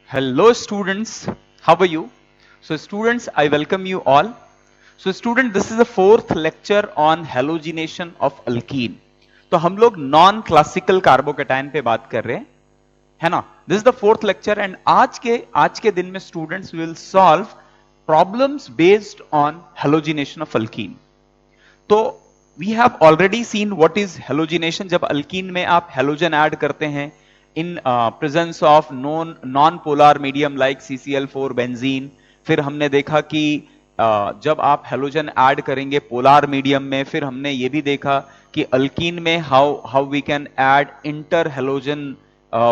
Hello students, how are you? So students, I welcome you all. So student, this is the fourth lecture on halogenation of alkene. तो हम लोग non classical carbocation पे बात कर रहे हैं, है ना? This is the fourth lecture and आज के दिन में students will solve problems based on halogenation of alkene. तो we have already seen what is halogenation. जब अल्कीन में आप हेलोजन ऐड करते हैं in presence of non polar medium like CCl4 benzene. फिर हमने देखा कि जब आप हेलोजन ऐड करेंगे पोलर मीडियम में, फिर हमने ये भी देखा कि अल्कीन में how we can add inter halogen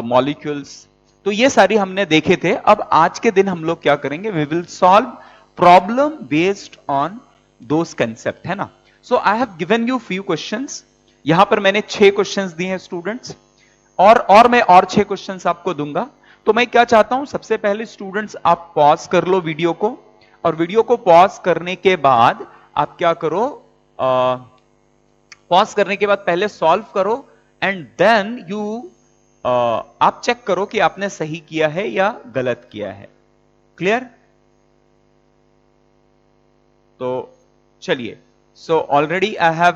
molecules. तो ये सारी हमने देखे थे. अब आज के दिन हम लोग क्या करेंगे, we will solve problem based on those concept, है ना. So I have given you few questions. यहां पर मैंने 6 क्वेश्चंस दिए हैं स्टूडेंट्स, और मैं और 6 क्वेश्चंस आपको दूंगा. तो मैं क्या चाहता हूं, सबसे पहले स्टूडेंट्स आप पॉज कर लो वीडियो को, और वीडियो को पॉज करने के बाद आप क्या करो, पॉज करने के बाद पहले सॉल्व करो एंड देन यू आप चेक करो कि आपने सही किया है या गलत किया है. क्लियर? तो चलिए. सो ऑलरेडी आई हैव,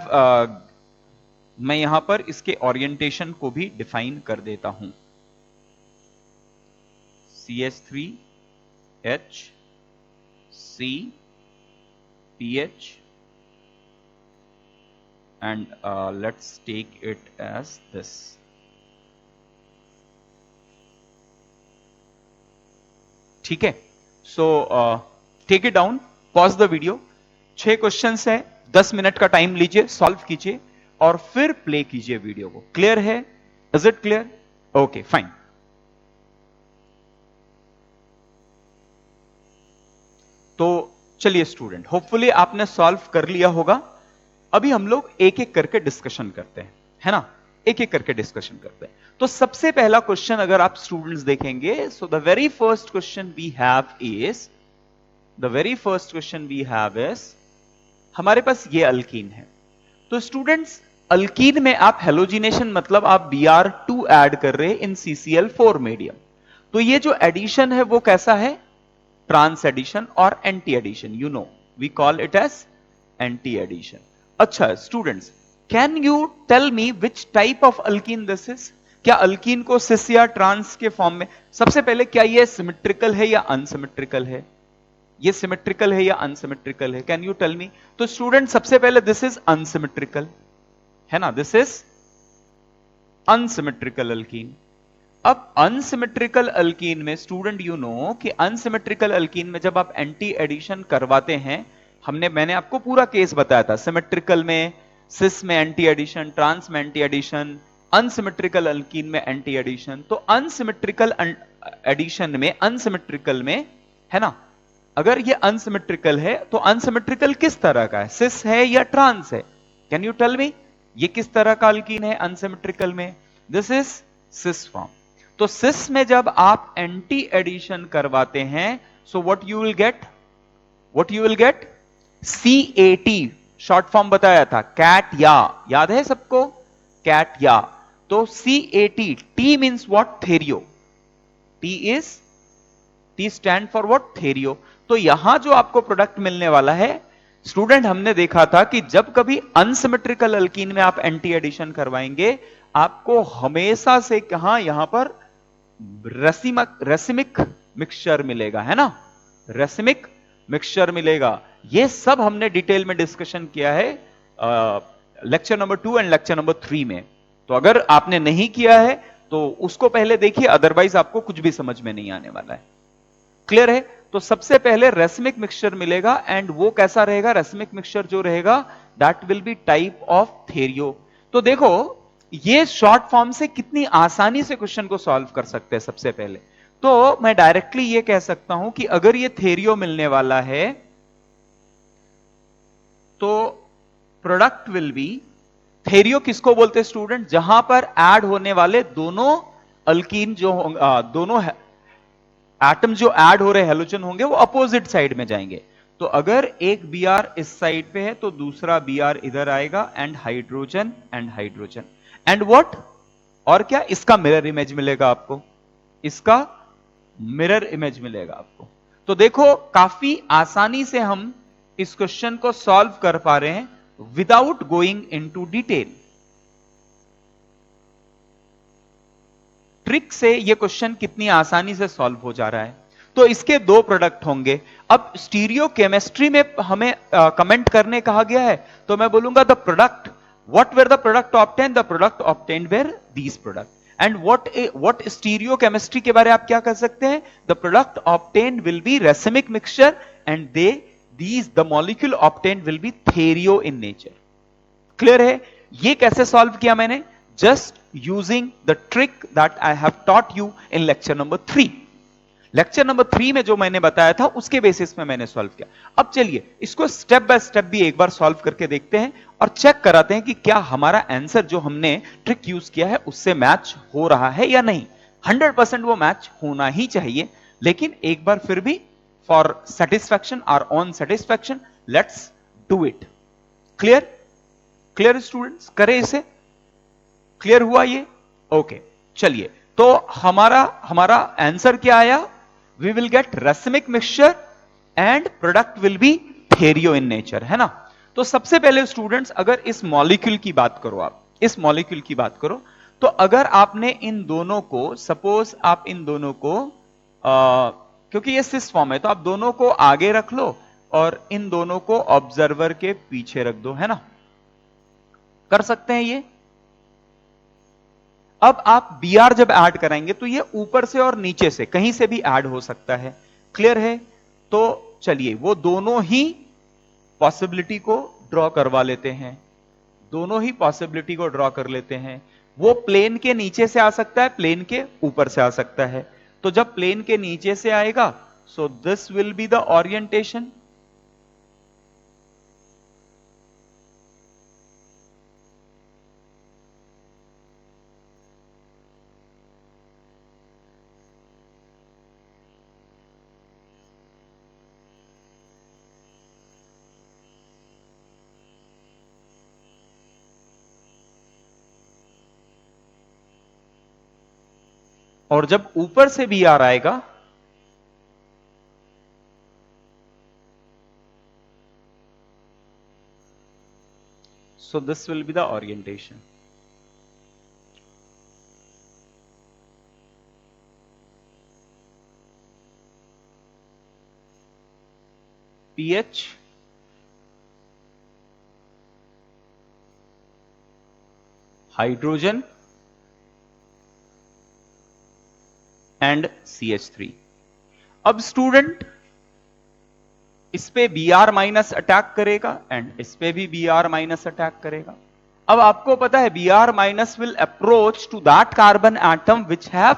मैं यहां पर इसके ओरिएंटेशन को भी डिफाइन कर देता हूं. CH3H C PH and let's take it as this. ठीक है. So take it down, pause the video. 6 questions है, 10 मिनट का टाइम लीजिए, सॉल्व कीजिए और फिर प्ले कीजिए वीडियो को. क्लियर है? Is it clear? Okay fine. तो चलिए स्टूडेंट, होपफुली आपने सॉल्व कर लिया होगा. अभी हम लोग एक एक करके डिस्कशन करते हैं, है ना. एक एक करके डिस्कशन करते हैं. तो सबसे पहला क्वेश्चन अगर आप स्टूडेंट्स देखेंगे, so the very first question we have is हमारे पास ये अल्कीन है. तो स्टूडेंट्स, अल्कीन में आप हेलोजिनेशन मतलब आप Br2 ऐड कर रहे हैं इन CCl4 मीडियम. तो ये जो एडिशन है वो कैसा है? ट्रांस एडिशन और anti addition. You know we call it as anti addition. अच्छा students, can you tell me which type of alkene this is? क्या अल्कीन को सिस या ट्रांस के फॉर्म में, सबसे पहले क्या ये सिमेट्रिकल है या अनसिमेट्रिकल है? ये सिमेट्रिकल है या अनसिमेट्रिकल है? Can you tell me? तो स्टूडेंट सबसे पहले दिस इज अनसिमेट्रिकल, है ना. This is unsymmetrical alkene. अब अनसिमेट्रिकल अल्कीन में स्टूडेंट यू नो कि अनसिमेट्रिकल अल्कीन में जब आप एंटी एडिशन करवाते हैं, मैंने आपको पूरा केस बताया था. सिमेट्रिकल में सिस में एंटी एडिशन, ट्रांस में एंटी एडिशन, अनसिमेट्रिकल अल्कीन में एंटी एडिशन. तो अनसिमेट्रिकल एडिशन में, अनसिमेट्रिकल में, है ना, अगर ये अनसिमेट्रिकल है तो अनसिमेट्रिकल किस तरह का है? सिस है या ट्रांस है? कैन यू टेल मी ये किस तरह का अल्कीन है अनसिमेट्रिकल में? This is cis form. तो सिस में जब आप एंटी एडिशन करवाते हैं, सो what you will gate CAT, short form बताया था, कैट या. याद है सबको? कैट या. तो CAT, T means what? Threo. T stand for what? Threo. तो यहां जो आपको प्रोडक्ट मिलने वाला है स्टूडेंट, हमने देखा था कि जब कभी अनसिमेट्रिकल अल्कीन में आप एंटी एडिशन करवाएंगे, आपको हमेशा से कहां, यहां पर रेसिमिक मिक्सचर मिलेगा, है ना. रेसिमिक मिक्सचर मिलेगा. ये सब हमने डिटेल में डिस्कशन किया है lecture number 2 and lecture number 3 में. तो अगर आपने नहीं किया है तो उसको पहले देखिए, अदरवाइज आपको कुछ भी समझ में नहीं आने वाला है. क्लियर है? तो सबसे पहले रेसिमिक मिक्सचर मिलेगा, एंड वो कैसा रहेगा? रेसिमिक मिक्सचर जो रहेगा that will be type of threo. तो देखो ये शॉर्ट फॉर्म से कितनी आसानी से क्वेश्चन को सॉल्व कर सकते हैं. सबसे पहले तो मैं डायरेक्टली ये कह सकता हूं कि अगर ये थेरियो मिलने वाला है तो प्रोडक्ट विल बी, थेरियो किसको बोलते हैं स्टूडेंट? जहां पर ऐड होने वाले दोनों अल्कीन जो दोनों एटम जो ऐड हो रहे हेलोजन होंगे वो अपोजिट साइड में जाएंगे. तो अगर एक Br इस साइड पे है तो दूसरा Br इधर आएगा, एंड हाइड्रोजन एंड व्हाट, और क्या? इसका मिरर इमेज मिलेगा आपको, इसका मिरर इमेज मिलेगा आपको। तो देखो काफी आसानी से हम इस क्वेश्चन को सॉल्व कर पा रहे हैं without going into detail. Trick से यह क्वेश्चन कितनी आसानी से सॉल्व हो जा रहा है। तो इसके दो प्रोडक्ट होंगे। अब स्टीरियो केमिस्ट्री में हमें कमेंट करने कहा गया है, तो मैं बोलूंगा the product, what were the product obtain, the product obtain were these product. And what stereochemistry के बारे में आप क्या कर सकते हैं, the product obtain will be racemic mixture and these the molecule obtain will be threo in nature. Clear है? ये कैसे सॉल्व किया मैंने, just using the trick that I have taught you in lecture number 3। Lecture number 3 में जो मैंने बताया था उसके बेसिस में मैंने सॉल्व किया। अब चलिए इसको स्टेप बाय स्टेप भी एक बार सॉल्व करके देखते हैं और चेक कराते हैं कि क्या हमारा आंसर जो हमने ट्रिक यूज किया है उससे मैच हो रहा है या नहीं। 100% वो मैच होना ही चाहिए, लेकिन एक बार फिर भी for satisfaction, our own satisfaction, let's do it. Clear? Clear students? करें इसे? क्लियर हुआ ये? ओके चलिए, तो हमारा आंसर क्या आया, we will get racemic mixture and product will be threo in nature, है ना। तो सबसे पहले स्टूडेंट्स अगर इस मॉलिक्यूल की बात करो, आप इस मॉलिक्यूल की बात करो, तो अगर आपने इन दोनों को, सपोज आप इन दोनों को क्योंकि ये सिस फॉर्म है तो आप दोनों को आगे रख लो और इन दोनों को ऑब्जर्वर के पीछे रख दो, है ना। कर सकते हैं ये। अब आप Br जब ऐड कराएंगे तो ये ऊपर से और नीचे से कहीं से भी ऐड हो सकता है। क्लियर है? तो चलिए वो दोनों ही पॉसिबिलिटी को ड्रॉ करवा लेते हैं, दोनों ही पॉसिबिलिटी को ड्रॉ कर लेते हैं। वो प्लेन के नीचे से आ सकता है, प्लेन के ऊपर से आ सकता है। तो जब प्लेन के नीचे से आएगा, so this will be the orientation. और जब ऊपर से भी Br आएगा, so this will be the orientation. pH, hydrogen and CH3। अब स्टूडेंट इस पे Br माइनस अटैक करेगा एंड इस पे भी Br माइनस अटैक करेगा। अब आपको पता है Br minus will approach to that carbon atom which have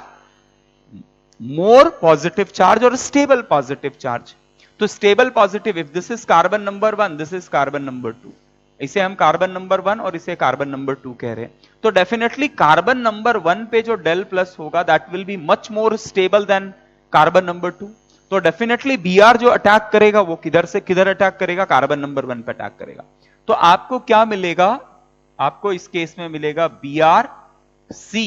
more positive charge और स्टेबल पॉजिटिव चार्ज। तो stable positive, if this is carbon number 1, this is carbon number 2, इसे हम कार्बन नंबर 1 और इसे कार्बन नंबर 2 कह रहे हैं। तो डेफिनेटली कार्बन नंबर 1 पे जो डेल प्लस होगा that will be much more stable then carbon number 2। तो डेफिनेटली Br जो अटैक करेगा वो किधर से किधर अटैक करेगा, कार्बन नंबर 1 पे अटैक करेगा। तो आपको क्या मिलेगा, आपको इस केस में मिलेगा Br C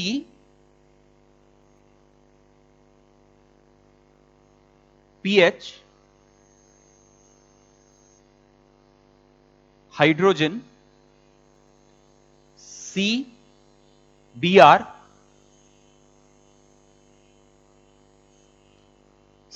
pH, hydrogen C Br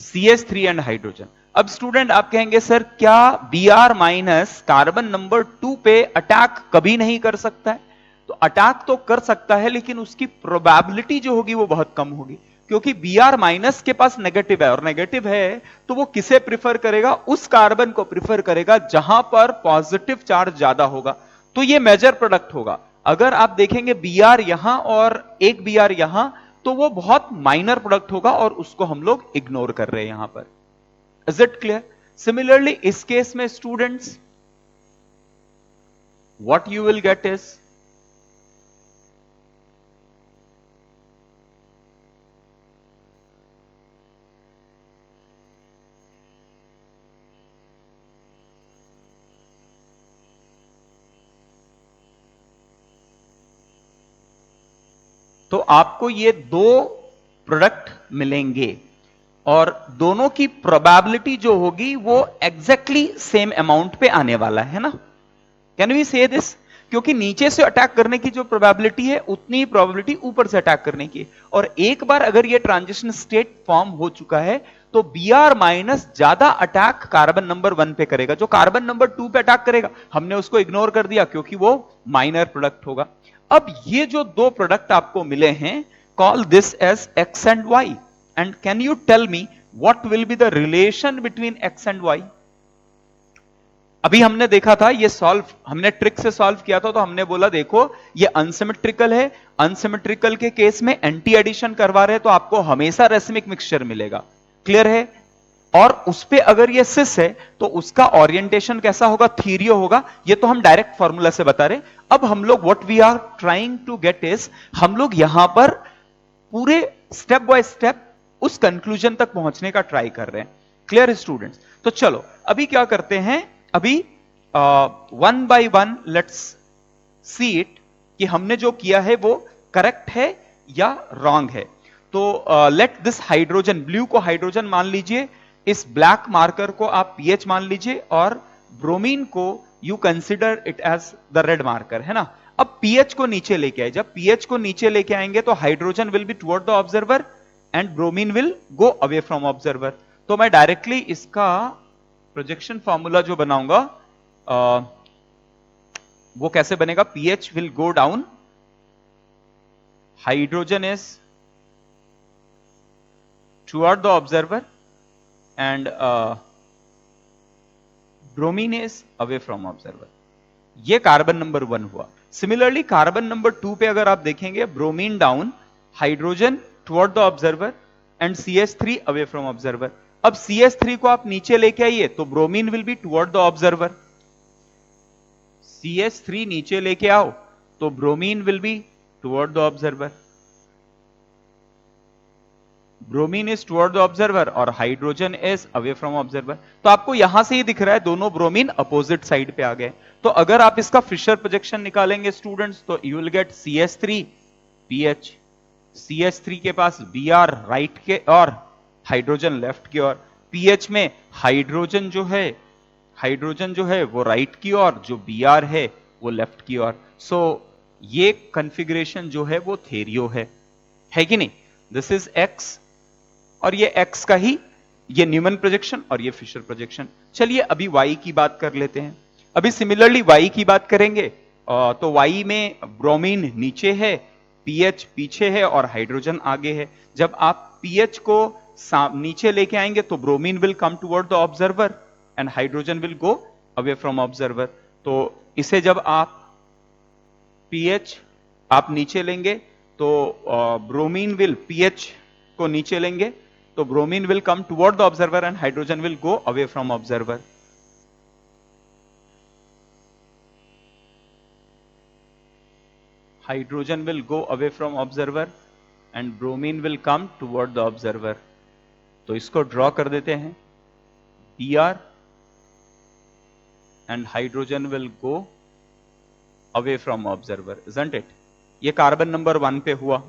CH3 and hydrogen. अब स्टूडेंट आप कहेंगे सर क्या Br माइनस कार्बन नंबर 2 पे अटैक कभी नहीं कर सकता है? तो अटैक तो कर सकता है लेकिन उसकी प्रोबेबिलिटी जो होगी वो बहुत कम होगी, क्योंकि Br माइनस के पास नेगेटिव है और नेगेटिव है तो वो किसे प्रिफर करेगा, उस कार्बन को प्रिफर करेगा जहां पर पॉजिटिव चार्ज ज्यादा होगा। तो ये मेजर प्रोडक्ट होगा। अगर आप देखेंगे Br यहां और एक Br यहां, तो वो बहुत माइनर प्रोडक्ट होगा और उसको हम लोग इग्नोर कर रहे हैं यहां पर। Is it clear? सिमिलरली इस केस में students what you will gate is, तो आपको ये दो प्रोडक्ट मिलेंगे। और दोनों की प्रोबेबिलिटी जो होगी वो एग्जैक्टली सेम अमाउंट पे आने वाला है ना। Can we say this? क्योंकि नीचे से अटैक करने की जो प्रोबेबिलिटी है उतनी ही प्रोबेबिलिटी ऊपर से अटैक करने की है। और एक बार अगर ये ट्रांजिशन स्टेट फॉर्म हो चुका है तो Br माइनस ज्यादा अटैक कार्बन नंबर 1 पे करेगा। जो कार्बन नंबर 2 पे अटैक करेगा हमने उसको इग्नोर कर दिया क्योंकि वो माइनर प्रोडक्ट होगा। अब ये जो दो प्रोडक्ट आपको मिले हैं, call this as x and y, and can you tell me what will be the relation between x and y? अभी हमने देखा था ये सॉल्व, हमने ट्रिक से सॉल्व किया था, तो हमने बोला देखो ये अनसिमेट्रिकल है, अनसिमेट्रिकल के केस में एंटी एडिशन करवा रहे हैं तो आपको हमेशा रेसिमिक मिक्सचर मिलेगा। क्लियर है? और उस पे अगर ये सिस है तो उसका ओरिएंटेशन कैसा होगा? थीरियो होगा। ये तो हम डायरेक्ट फॉर्मूला से बता रहे। अब हम लोग what we are trying to get is, हम लोग यहां पर पूरे स्टेप बाय स्टेप उस कंक्लूजन तक पहुंचने का ट्राई कर रहे हैं। Clear students? तो चलो अभी क्या करते हैं, अभी one by one let's see it कि हमने जो किया है वो करेक्ट है या रॉन्ग है। तो लेट दिस हाइड्रोजन, ब्लू को हाइड्रोजन मान लीजिए, इस ब्लैक मार्कर को आप पीएच मान लीजिए, और ब्रोमीन को you consider it as the red marker, है ना। अब पीएच को नीचे लेके आए, जब पीएच को नीचे लेके आएंगे तो hydrogen will be toward the observer and bromine will go away from observer. तो मैं डायरेक्टली इसका प्रोजेक्शन फॉर्मूला जो बनाऊंगा वो कैसे बनेगा? pH will go down, hydrogen is toward the observer and bromine is away from observer। ये carbon number 1 हुआ। सिमिलरली कार्बन नंबर 2 पे अगर आप देखेंगे, bromine down, hydrogen toward the observer and CH3 away from observer. अब CH3 को आप नीचे लेके आइए तो bromine will be toward the observer. CH3 नीचे लेके आओ तो bromine will be toward the observer. Bromine is toward the observer और hydrogen is away from observer. तो आपको यहां से ही दिख रहा है दोनों ब्रोमीन अपोजिट साइड पे आ गए। तो अगर आप इसका फिशर प्रोजेक्शन निकालेंगे स्टूडेंट्स तो you will gate CH3 PH, CH3 के पास Br राइट के और हाइड्रोजन लेफ्ट की ओर, पीएच में हाइड्रोजन जो है वो राइट की ओर, जो Br है वो लेफ्ट की ओर। सो ये कॉन्फ़िगरेशन जो है वो थेरियो है कि नहीं? दिस इज x और ये x का ही ये न्यूमन प्रोजेक्शन और ये फिशर प्रोजेक्शन। चलिए अभी y की बात कर लेते हैं। अभी सिमिलरली y की बात करेंगे तो y में ब्रोमीन नीचे है, पीएच पीछे है और हाइड्रोजन आगे है। जब आप पीएच को नीचे लेके आएंगे तो bromine will come toward the observer and hydrogen will go away from observer. तो इसे जब आप पीएच आप नीचे लेंगे तो ब्रोमीन विल, पीएच को नीचे लेंगे तो bromine will come toward the observer and hydrogen will go away from observer. Hydrogen will go away from observer and bromine will come toward the observer. तो इसको ड्रॉ कर देते हैं, Br and hydrogen will go away from observer, isn't it? ये carbon number 1 पे हुआ,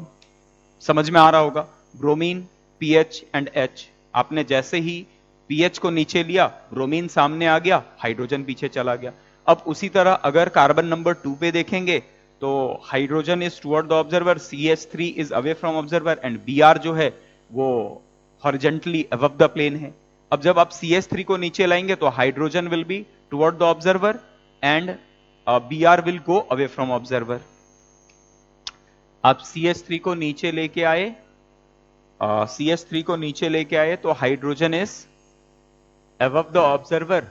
समझ में आ रहा होगा। ब्रोमीन, पीएच एंड H, आपने जैसे ही पीएच को नीचे लिया ब्रोमीन सामने आ गया, हाइड्रोजन पीछे चला गया। अब उसी तरह अगर कार्बन नंबर 2 पे देखेंगे तो hydrogen is toward the observer, CH3 is away from observer and Br जो है वो हॉरिजॉन्टली अबव द प्लेन है। अब जब आप CH3 को नीचे लाएंगे तो hydrogen will be toward the observer and Br will go away from observer. आप CH3 को नीचे लेके आए, CH3 को नीचे लेके आए तो hydrogen is above the observer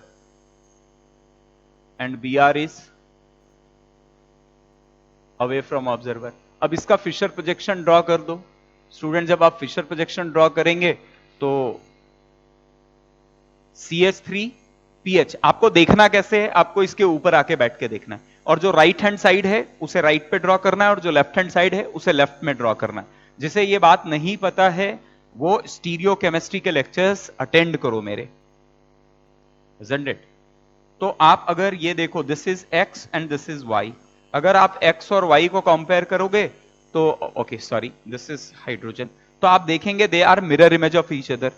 and Br is away from observer. अब इसका फिशर प्रोजेक्शन ड्रॉ कर दो स्टूडेंट। जब आप फिशर प्रोजेक्शन ड्रॉ करेंगे तो CH3 PH आपको देखना कैसे है? आपको इसके ऊपर आके बैठ के देखना है, और जो राइट हैंड साइड है उसे राइट पे ड्रॉ करना है और जो लेफ्ट हैंड साइड है उसे लेफ्ट में ड्रॉ करना है। जिसे ये बात नहीं पता है वो स्टीरियो केमिस्ट्री के लेक्चर्स अटेंड करो मेरे, isn't it? तो आप अगर ये देखो, this is x and this is y, अगर आप x और y को कंपेयर करोगे तो okay sorry, this is hydrogen, तो आप देखेंगे they are mirror image of each other.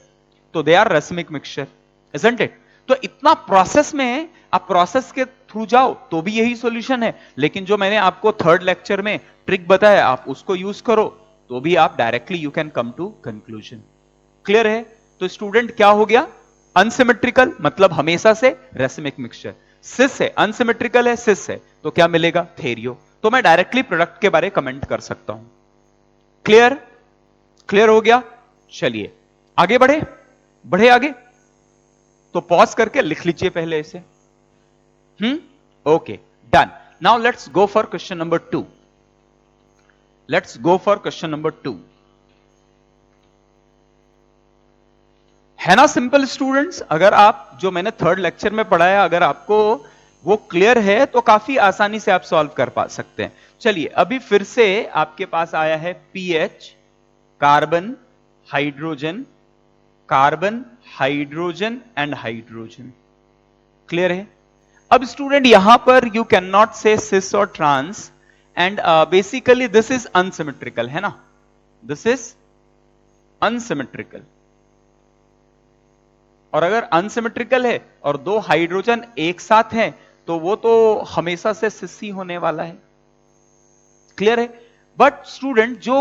तो they are racemic mixture, isn't it? तो इतना प्रोसेस में आप प्रोसेस के थ्रू जाओ तो भी यही सॉल्यूशन है, लेकिन जो मैंने आपको थर्ड लेक्चर में ट्रिक बताया आप उसको यूज करो तो भी आप directly you can come to conclusion. Clear है? तो स्टूडेंट क्या हो गया? अनसिमेट्रिकल मतलब हमेशा से रेसमिक मिक्सचर, सिस है अनसिमेट्रिकल है, सिस है तो क्या मिलेगा? थेरियो। तो मैं डायरेक्टली प्रोडक्ट के बारे कमेंट कर सकता हूं। क्लियर? क्लियर हो गया? चलिए आगे बढ़े, बढ़े आगे। तो पॉज करके लिख लीजिए पहले इसे। Okay done. Now let's go for question number 2। Let's go for question number 2। है ना सिंपल स्टूडेंट्स? अगर आप जो मैंने थर्ड लेक्चर में पढ़ाया अगर आपको वो क्लियर है तो काफी आसानी से आप सॉल्व कर पा सकते हैं। चलिए अभी फिर से आपके पास आया है pH, carbon, hydrogen, carbon, hydrogen and hydrogen. Clear है? अब स्टूडेंट यहां पर यू कैन नॉट से सिस और trans and basically this is unsymmetrical, है ना? This is unsymmetrical. और अगर अनसिमेट्रिकल है और दो हाइड्रोजन एक साथ हैं तो वो तो हमेशा से सिस ही होने वाला है। क्लियर है? बट स्टूडेंट जो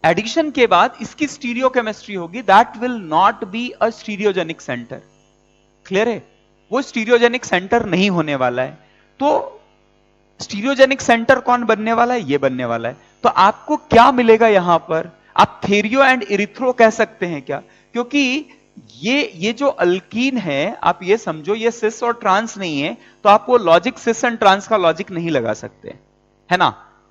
एडिशन के बाद इसकी स्टीरियो केमिस्ट्री होगी that will not be a stereogenic centre. Clear है? वो स्टीरियोजेनिक सेंटर नहीं होने वाला है। तो स्टीरियोजेनिक सेंटर कौन बनने वाला है? ये बनने वाला है। तो आपको क्या मिलेगा यहां पर? आप थेरियो एंड इरिथ्रो कह सकते हैं क्या? क्योंकि ये जो अल्कीन है आप ये समझो ये सिस और ट्रांस नहीं है, तो आप वो लॉजिक सिस एंड ट्रांस का लॉजिक नहीं लगा सकते, है ना?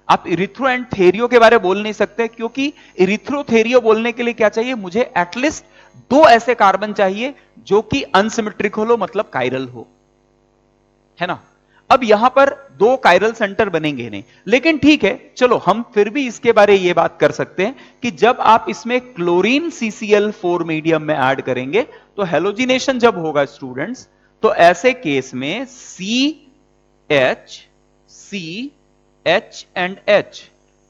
आप इरिथ्रो एंड थेरियो के बारे में बोल नहीं सकते क्योंकि इरिथ्रो थेरियो बोलने के लिए क्या चाहिए? मुझे एटलीस्ट दो ऐसे कार्बन चाहिए जो कि अनसिमेट्रिक हो, मतलब कायरल हो, है ना? अब यहां पर दो कायरल सेंटर बनेंगे नहीं, लेकिन ठीक है चलो हम फिर भी इसके बारे ये बात कर सकते हैं कि जब आप इसमें क्लोरीन CCl4 मीडियम में ऐड करेंगे तो हेलोजिनेशन जब होगा स्टूडेंट्स तो ऐसे केस में CH CH एंड H,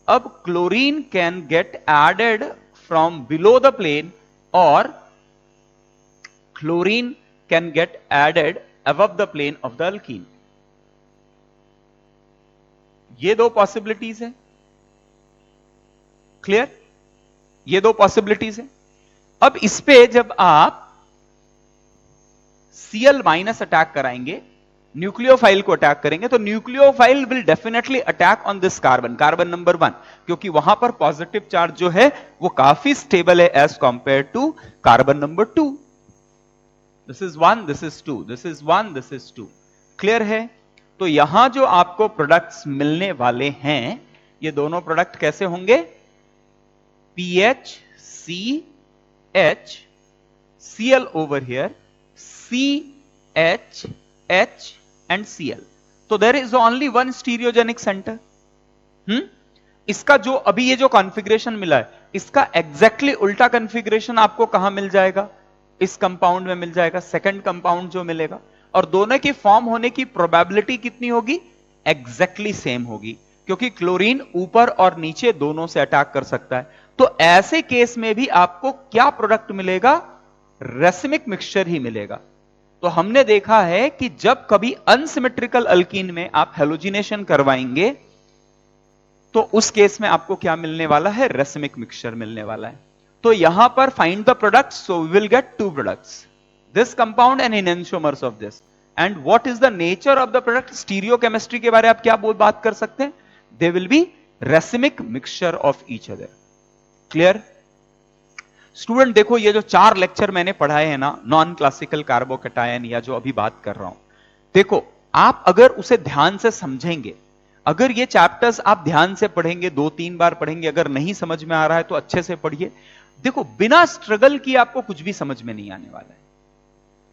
अब chlorine can get added from below the plane और chlorine can get added above the plane of the alkene। ये दो पॉसिबिलिटीज है। क्लियर? ये दो पॉसिबिलिटीज है। अब इस पे जब आप Cl माइनस अटैक कराएंगे, न्यूक्लियोफाइल को अटैक करेंगे तो nucleophile will definitely attack on this carbon, carbon number 1, क्योंकि वहां पर पॉजिटिव चार्ज जो है वो काफी स्टेबल है as compare to carbon number 2। This is 1, this is 2, this is 1, this is 2। Clear है? तो यहां जो आपको प्रोडक्ट्स मिलने वाले हैं ये दोनों प्रोडक्ट कैसे होंगे? PH CH Cl over here, CH H and Cl। तो there is only one stereogenic center। इसका जो अभी ये जो कॉन्फ़िगरेशन मिला है इसका एग्जैक्टली उल्टा कॉन्फ़िगरेशन आपको कहां मिल जाएगा? इस कंपाउंड में मिल जाएगा, सेकंड कंपाउंड जो मिलेगा, और दोनों की फॉर्म होने की प्रोबेबिलिटी कितनी होगी? एग्जैक्टली सेम होगी, क्योंकि क्लोरीन ऊपर और नीचे दोनों से अटैक कर सकता है। तो ऐसे केस में भी आपको क्या प्रोडक्ट मिलेगा? रेसिमिक मिक्सचर ही मिलेगा। तो हमने देखा है कि जब कभी अनसिमेट्रिकल अल्कीन में आप हेलोजिनेशन करवाएंगे तो उस केस में आपको क्या मिलने वाला है? रेसिमिक मिक्सचर मिलने वाला है। तो यहां पर find the product, so we will get two products, this compound and enantiomers of this, and what is the nature of the product? Stereochemistry के बारे में आप क्या बात कर सकते हैं? They will be racemic mixture of each other। Clear? Student देखो ये जो 4 लेक्चर मैंने पढ़ाए हैं ना नॉन क्लासिकल कार्बोकैटायन या जो अभी बात कर रहा हूं, देखो आप अगर उसे ध्यान से समझेंगे, अगर ये चैप्टर्स आप ध्यान से पढ़ेंगे, 2-3 बार पढ़ेंगे, अगर नहीं समझ में आ रहा है तो अच्छे से पढ़िए। देखो बिना स्ट्रगल किए आपको कुछ भी समझ में नहीं आने वाला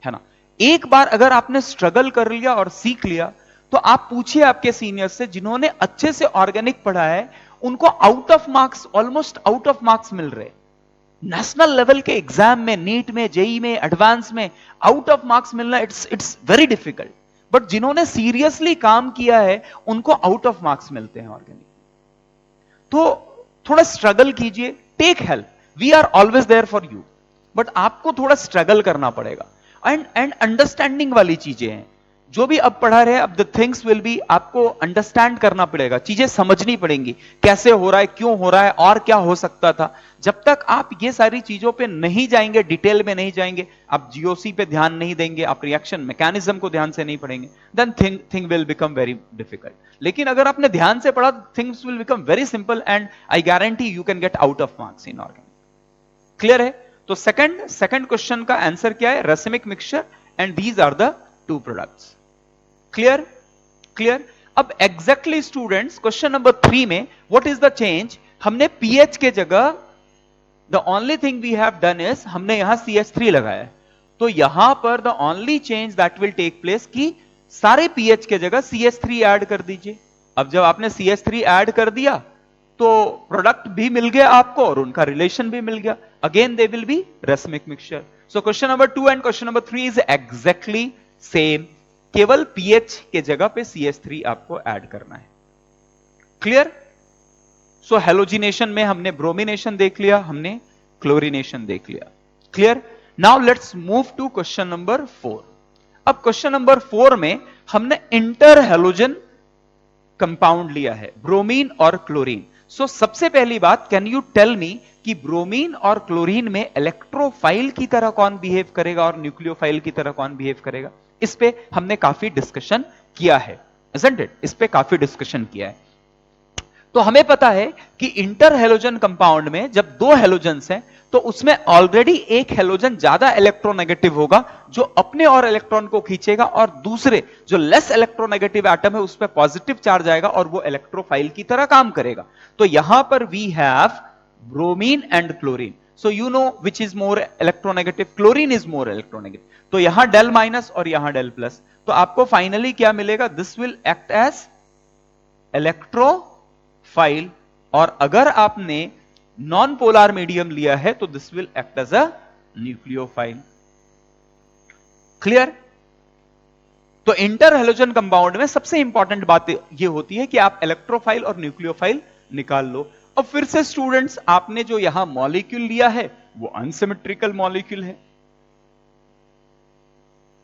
है ना? एक बार अगर आपने स्ट्रगल कर लिया और सीख लिया तो आप पूछिए आपके सीनियर्स से जिन्होंने अच्छे से ऑर्गेनिक पढ़ा है, उनको out of marks, almost out of marks मिल रहे। नेशनल लेवल के एग्जाम में, नीट में, जेई में, एडवांस में आउट ऑफ मार्क्स मिलना इट्स वेरी डिफिकल्ट। बट जिन्होंने सीरियसली काम किया है उनको आउट ऑफ मार्क्स मिलते हैं ऑर्गेनिक। तो थोड़ा स्ट्रगल कीजिए, take help, we are always there for you. But आपको थोड़ा स्ट्रगल करना पड़ेगा। एंड अंडरस्टैंडिंग वाली चीजें हैं जो भी अब पढ़ा रहे हैं, अब द थिंग्स विल बी, आपको अंडरस्टैंड करना पड़ेगा, चीजें समझनी पड़ेंगी, कैसे हो रहा है, क्यों हो रहा है, और क्या हो सकता था। जब तक आप ये सारी चीजों पे नहीं जाएंगे, डिटेल में नहीं जाएंगे, आप जीओसी पे ध्यान नहीं देंगे, आप रिएक्शन मैकेनिज्म को ध्यान से नहीं पढ़ेंगे, then thing will become very difficult. लेकिन अगर आपने ध्यान से पढ़ा, things will become very simple and I guarantee you can get out of marks in organic. Clear है? तो सेकंड क्वेश्चन का आंसर क्या है? Racemic mixture and these are the two products. Clear? Clear. अब एग्जैक्टली स्टूडेंट्स क्वेश्चन नंबर 3 में what is the change, हमने PH के जगह the only thing we have done is हमने यहां CH3 लगाया है। तो यहां पर the only change that will take place कि सारे पीएच के जगह CH3 ऐड कर दीजिए। अब जब आपने CH3 ऐड कर दिया तो प्रोडक्ट भी मिल गया आपको और उनका रिलेशन भी मिल गया, again they will be racemic mixture. So question number 2 and question number 3 is exactly same, केवल पीएच के जगह पे CH3 आपको ऐड करना है। क्लियर? सो हेलोजिनेशन में हमने ब्रोमिनेशन देख लिया, हमने क्लोरिनेशन देख लिया। Clear? Now let's move to question number 4। अब क्वेश्चन नंबर 4 में हमने इंटर हेलोजन कंपाउंड लिया है, ब्रोमीन और क्लोरीन। सो सबसे पहली बात, कैन यू टेल मी कि ब्रोमीन और क्लोरीन में इलेक्ट्रोफाइल की तरह कौन बिहेव करेगा और न्यूक्लियोफाइल की तरह कौन बिहेव करेगा? इस पे हमने काफी डिस्कशन किया है, isn't it? इस पे काफी डिस्कशन किया है। तो हमें पता है कि इंटर हेलोजन कंपाउंड में जब दो हेलोजन्स हैं तो उसमें ऑलरेडी एक हेलोजन ज्यादा इलेक्ट्रोनेगेटिव होगा जो अपने और इलेक्ट्रॉन को खींचेगा, और दूसरे जो लेस इलेक्ट्रोनेगेटिव एटम है उस पर पॉजिटिव चार्ज आएगा और वो इलेक्ट्रोफाइल की तरह काम करेगा। तो यहां पर we have bromine and chlorine. So you know which is more electronegative? Chlorine is more electronegative. तो यहां डेल माइनस और यहां डेल प्लस, तो आपको फाइनली क्या मिलेगा? This will act as electrophile, और अगर आपने नॉन पोलर मीडियम लिया है तो this will act as a nucleophile. Clear? तो इंटर हेलोजन कंपाउंड में सबसे इंपॉर्टेंट बात यह होती है कि आप इलेक्ट्रोफाइल और न्यूक्लियोफाइल निकाल लो। अब फिर से स्टूडेंट्स, आपने जो यहां मॉलिक्यूल लिया है वो अनसिमेट्रिकल मॉलिक्यूल है,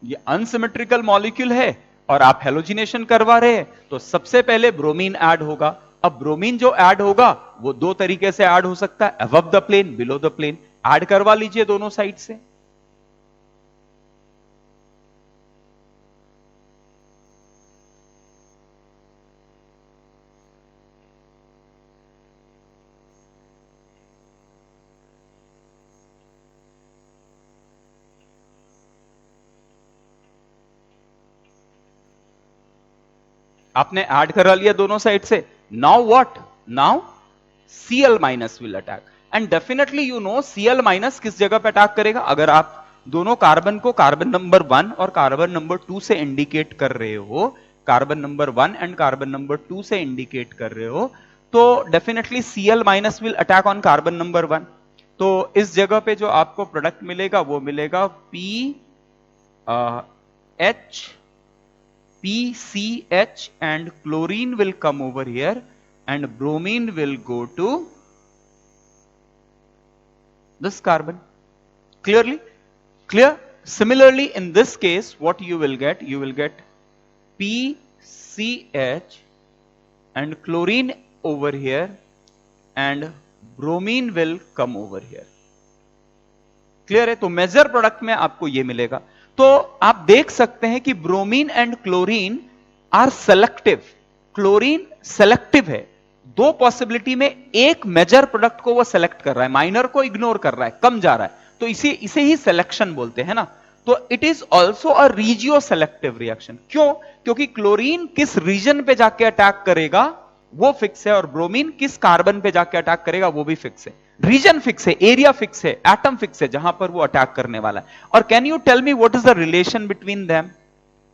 ये अनसिमेट्रिकल मॉलिक्यूल है और आप हेलोजिनेशन करवा रहे हैं, तो सबसे पहले ब्रोमीन ऐड होगा। अब ब्रोमीन जो ऐड होगा वो दो तरीके से ऐड हो सकता है, above the plane, below the plane. Add करवा लीजिए दोनों साइड से। आपने ऐड करा लिया दोनों साइड से। Now what? Now Cl minus will attack, and definitely you know Cl minus किस जगह पे अटैक करेगा। अगर आप दोनों कार्बन को कार्बन नंबर 1 और कार्बन नंबर 2 से इंडिकेट कर रहे हो, carbon number 1 and carbon number 2 से इंडिकेट कर रहे हो, तो definitely Cl minus will attack on carbon number 1। तो इस जगह पे जो आपको प्रोडक्ट मिलेगा वो मिलेगा PCH, and chlorine will come over here and bromine will go to this carbon. Clearly? Clear? Similarly, in this case, what you will get? You will get PCH and chlorine over here and bromine will come over here. Clear है? तो major product में आपको ये मिलेगा। तो आप देख सकते हैं कि bromine and chlorine are selective. Chlorine selective है, दो पॉसिबिलिटी में एक मेजर प्रोडक्ट को वो सेलेक्ट कर रहा है, माइनर को इग्नोर कर रहा है, कम जा रहा है, तो इसे ही सिलेक्शन बोलते हैं ना। तो it is also a regioselective reaction. क्यों? क्योंकि क्लोरीन किस रीजन पे जाके अटैक करेगा वो फिक्स है, और ब्रोमीन किस कार्बन पे जाके अटैक करेगा वो भी फिक्स है। रीजन फिक्स है, एरिया फिक्स है, एटम फिक्स है जहां पर वो अटैक करने वाला है। और can you tell me what is the relation between them?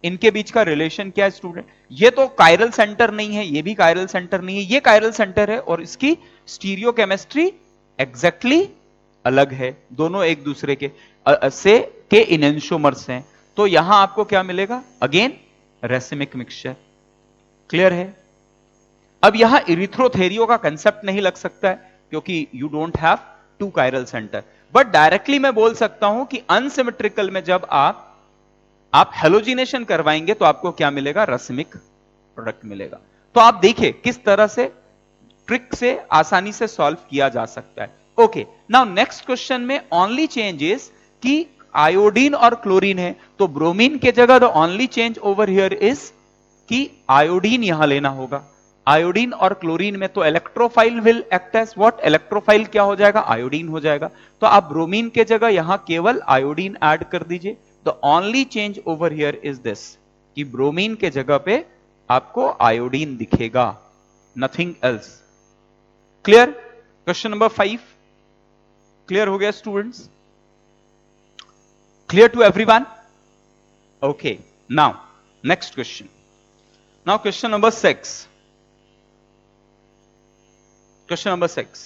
इनके बीच का रिलेशन क्या है स्टूडेंट? ये तो कायरल सेंटर नहीं है, ये भी कायरल सेंटर नहीं है, ये कायरल सेंटर है, और इसकी स्टीरियो केमिस्ट्री एग्जैक्टली अलग है। दोनों एक दूसरे के इनेंशोमर्स हैं। तो यहां आपको क्या मिलेगा? Again racemic mixture. क्लियर है? अब यहां इरिथ्रोथेरियो का कंसेप्ट नहीं लग सकता है क्योंकि you don't have two chiral centre. But directly मैं बोल सकता हूं कि अनसिमेट्रिकल में जब आप हेलोजिनेशन करवाएंगे तो आपको क्या मिलेगा, रसमिक प्रोडक्ट मिलेगा। तो आप देखिए किस तरह से ट्रिक से आसानी से सॉल्व किया जा सकता है। ओके, नाउ नेक्स्ट क्वेश्चन में ओनली चेंज इज कि आयोडीन और क्लोरीन है, तो ब्रोमीन के जगह the only change over here is कि आयोडीन यहां लेना होगा। आयोडीन और क्लोरीन में तो electrophile will act as what, electrophile क्या हो जाएगा, आयोडीन हो जाएगा। तो आप ब्रोमीन के जगह यहां केवल आयोडीन ऐड कर दीजिए। The only change over here is this कि ब्रोमीन के जगह पे आपको आयोडीन दिखेगा, nothing else. Clear? Question number 5 clear हो गया students? Clear to everyone? Okay, now next question. Now question number 6। Question number 6।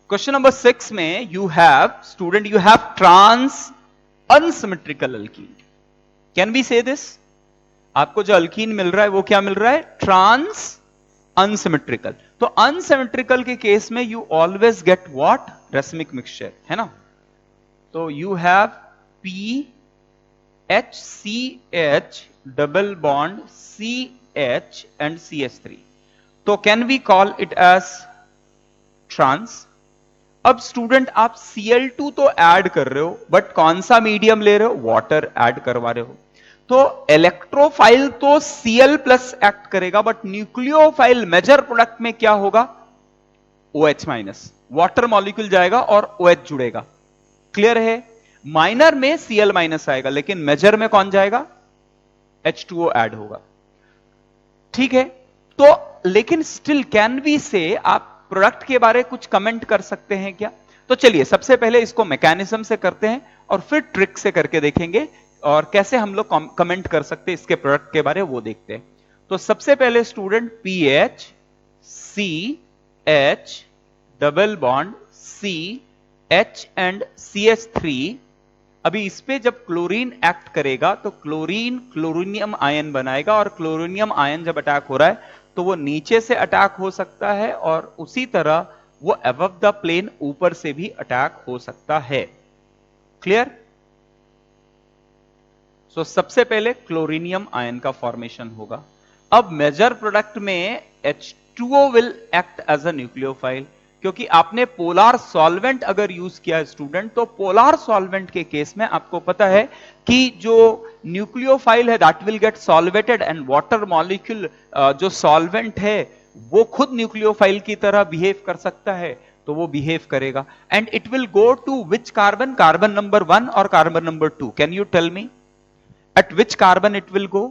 Question number 6 में you have student, you have trans unsymmetrical alkene. Can we say this? आपको जो alkyne मिल रहा है वो क्या मिल रहा है, ट्रांस अनसिमेट्रिकल। तो अनसिमेट्रिकल के केस में you always get what, racemic mixture, है ना। तो you have P H C H double bond C H and C H three. तो can we call it as trans. अब स्टूडेंट आप Cl2 तो ऐड कर रहे हो, बट कौन सा मीडियम ले रहे हो, वाटर ऐड करवा रहे हो। तो इलेक्ट्रोफाइल तो Cl प्लस एक्ट करेगा, बट न्यूक्लियोफाइल मेजर प्रोडक्ट में क्या होगा, OH माइनस, वाटर मॉलिक्यूल जाएगा और OH जुड़ेगा। क्लियर है? माइनर में Cl माइनस आएगा, लेकिन मेजर में कौन जाएगा, H2O ऐड होगा। ठीक है, तो लेकिन स्टिल कैन वी से, आप प्रोडक्ट के बारे कुछ कमेंट कर सकते हैं क्या? तो चलिए सबसे पहले इसको मैकेनिज्म से करते हैं और फिर ट्रिक से करके देखेंगे, और कैसे हम लोग कमेंट कर सकते हैं इसके प्रोडक्ट के बारे वो देखते हैं। तो सबसे पहले student PH C H double bond C H and C H three. अभी इस पे जब क्लोरीन एक्ट करेगा तो क्लोरीन क्लोरीनियम आयन बनाएगा, और क्लोरीनियम आयन जब अटैक हो रहा है तो वो नीचे से अटैक हो सकता है, और उसी तरह वो अबव द प्लेन ऊपर से भी अटैक हो सकता है। क्लियर? सो सबसे पहले क्लोरीनियम आयन का फॉर्मेशन होगा। अब मेजर प्रोडक्ट में H2O will act as a nucleophile, क्योंकि आपने पोलार सॉल्वेंट अगर यूज किया स्टूडेंट, तो पोलार सॉल्वेंट के केस में आपको पता है कि जो न्यूक्लियोफाइल है that will get solvated, and water molecule जो सॉल्वेंट है वो खुद न्यूक्लियोफाइल की तरह बिहेव कर सकता है, तो वो बिहेव करेगा। And it will go to which carbon, carbon number 1 और carbon number 2? Can you tell me at which carbon it will go?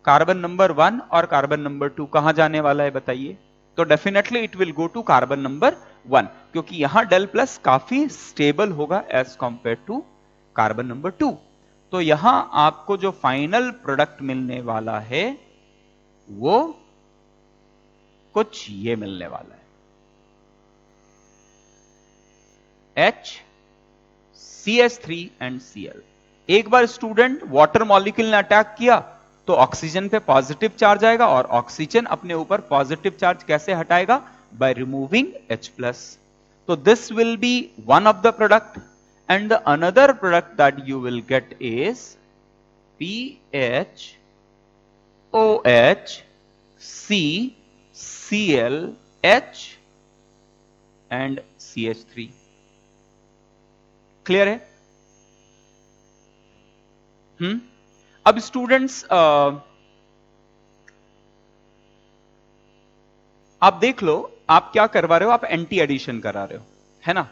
Carbon number 1 और कार्बन नंबर 2 कहां जाने वाला है बताइए? तो definitely it will go to carbon number 1, क्योंकि यहां डेल प्लस काफी स्टेबल होगा as compare to carbon number 2। तो यहां आपको जो फाइनल प्रोडक्ट मिलने वाला है वो कुछ ये मिलने वाला है, H CH3 एंड Cl। एक बार स्टूडेंट वाटर मॉलिक्यूल ने अटैक किया तो ऑक्सीजन पे पॉजिटिव चार्ज आएगा, और ऑक्सीजन अपने ऊपर पॉजिटिव चार्ज कैसे हटाएगा, बाय रिमूविंग H+। तो this will be one of the product, and the another product that you will gate is PH OH C Cl H and CH3। Clear है? अब students आप देख लो, आप क्या करवा रहे हो, आप एंटी एडिशन करा रहे हो, है ना।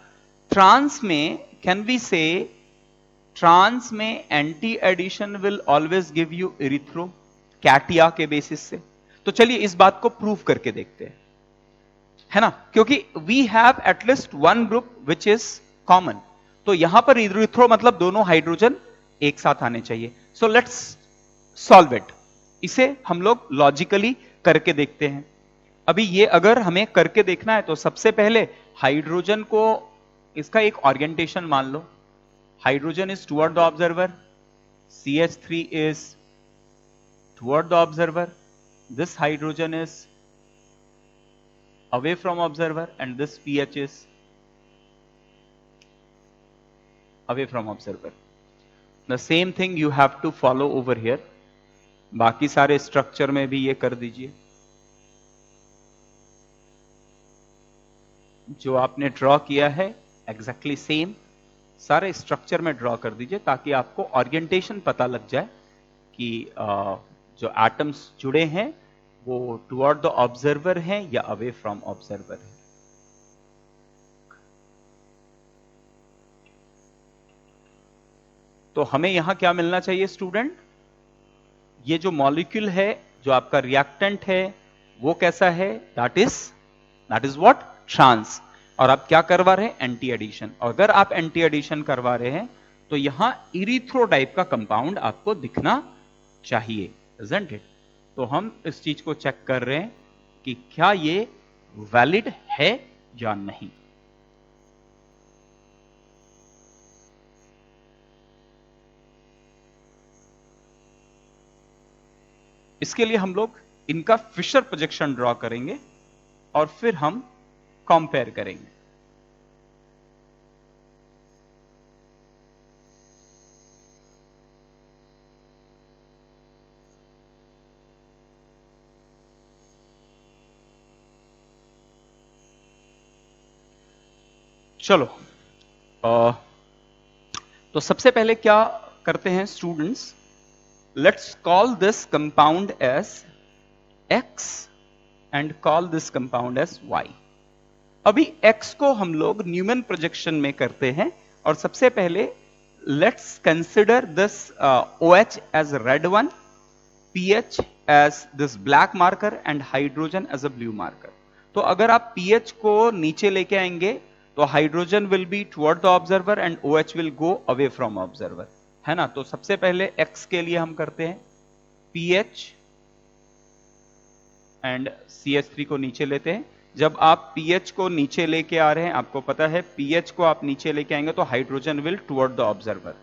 ट्रांस में कैन वी से, ट्रांस में anti addition will always give you erythro कैटिया के बेसिस से। तो चलिए इस बात को प्रूव करके देखते हैं, है ना, क्योंकि we have at least one group which is common. तो यहां पर इरिथ्रो मतलब दोनों हाइड्रोजन एक साथ आने चाहिए। So let's solve it. इसे हम लोग लॉजिकली करके देखते हैं। अभी ये अगर हमें करके देखना है तो सबसे पहले हाइड्रोजन को, इसका एक ओरिएंटेशन मान लो, hydrogen is toward the observer, CH3 is toward the observer, this hydrogen is away from observer, and this pH is away from observer. The same thing you have to follow over here. बाकी सारे structure में भी ये कर दीजिए, जो आपने draw किया है एग्जैक्टली सेम सारे स्ट्रक्चर में ड्रॉ कर दीजिए, ताकि आपको ओरिएंटेशन पता लग जाए कि जो एटम्स जुड़े हैं वो टुवर्ड द ऑब्जर्वर हैं या अवे फ्रॉम ऑब्जर्वर है। तो हमें यहां क्या मिलना चाहिए स्टूडेंट, ये जो मॉलिक्यूल है, जो आपका रिएक्टेंट है, वो कैसा है, दैट इज व्हाट, ट्रांस। और आप क्या करवा रहे हैं, एंटी एडिशन। और अगर आप एंटी एडिशन करवा रहे हैं तो यहां इरिथ्रो टाइप का कंपाउंड आपको दिखना चाहिए, isn't it? तो हम इस चीज को चेक कर रहे हैं कि क्या ये वैलिड है या नहीं। इसके लिए हम लोग इनका फिशर प्रोजेक्शन ड्रॉ करेंगे और फिर हम कंपेयर करेंगे। चलो, तो सबसे पहले क्या करते हैं students, let's call this compound as X and call this compound as Y। अभी X को हम लोग न्यूमन प्रोजेक्शन में करते हैं, और सबसे पहले let's consider this OH as red one, pH as this black marker and hydrogen as a blue marker. तो अगर आप pH को नीचे लेके आएंगे तो hydrogen will be toward the observer and OH will go away from observer, है ना। तो सबसे पहले X के लिए हम करते हैं pH एंड CH3 को नीचे लेते हैं। जब आप pH को नीचे लेके आ रहे हैं, आपको पता है pH को आप नीचे लेके आएंगे तो hydrogen will toward the observer,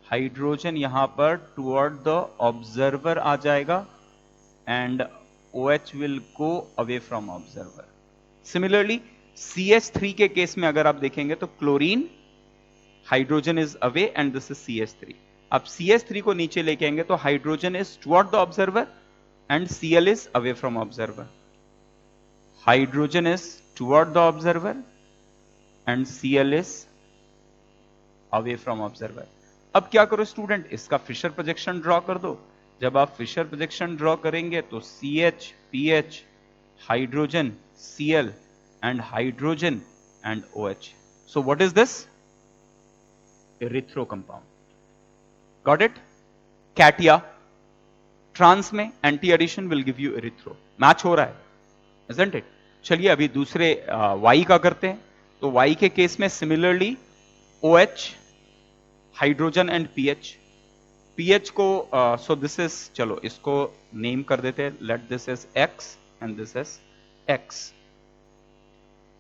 hydrogen यहां पर टुवर्ड द ऑब्जर्वर आ जाएगा and OH will go away from observer. Similarly CH3 के केस में अगर आप देखेंगे तो chlorine, hydrogen is away and this is CH3। आप CH3 को नीचे लेके आएंगे तो hydrogen is toward the observer and Cl is away from observer. Hydrogen is toward the observer and Cl is away from observer. अब क्या करो student, इसका फिशर प्रोजेक्शन ड्रॉ कर दो। जब आप फिशर प्रोजेक्शन ड्रॉ करेंगे तो CH, PH, hydrogen, Cl and hydrogen and OH. So what is this? Erythro compound. Got it? Catia. Trans में anti addition will give you erythro, match हो रहा है, isn't it? चलिए अभी दूसरे Y का करते हैं। तो Y के केस में similarly OH, hydrogen and pH को सो दिस इज, चलो इसको नेम कर देते हैं, let this is X and this is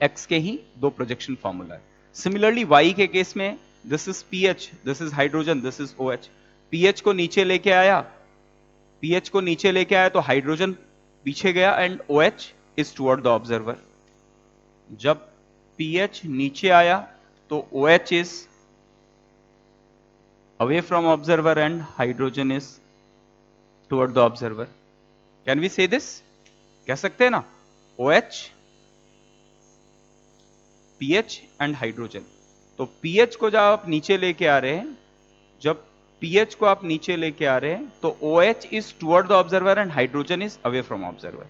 X के ही दो प्रोजेक्शन फॉर्मूला है। सिमिलरली Y के केस में this is PH, this is hydrogen, this is OH। PH को नीचे लेके आया, pH को नीचे लेके आया तो हाइड्रोजन पीछे गया and OH is toward the observer. जब pH नीचे आया तो OH is away from observer and hydrogen is toward the observer. Can we say this, कह सकते हैं ना, OH, pH एंड हाइड्रोजन। तो pH को जब आप नीचे लेके आ रहे हैं, जब pH को आप नीचे लेके आ रहे हैं तो OH is toward the observer and hydrogen is away from observer.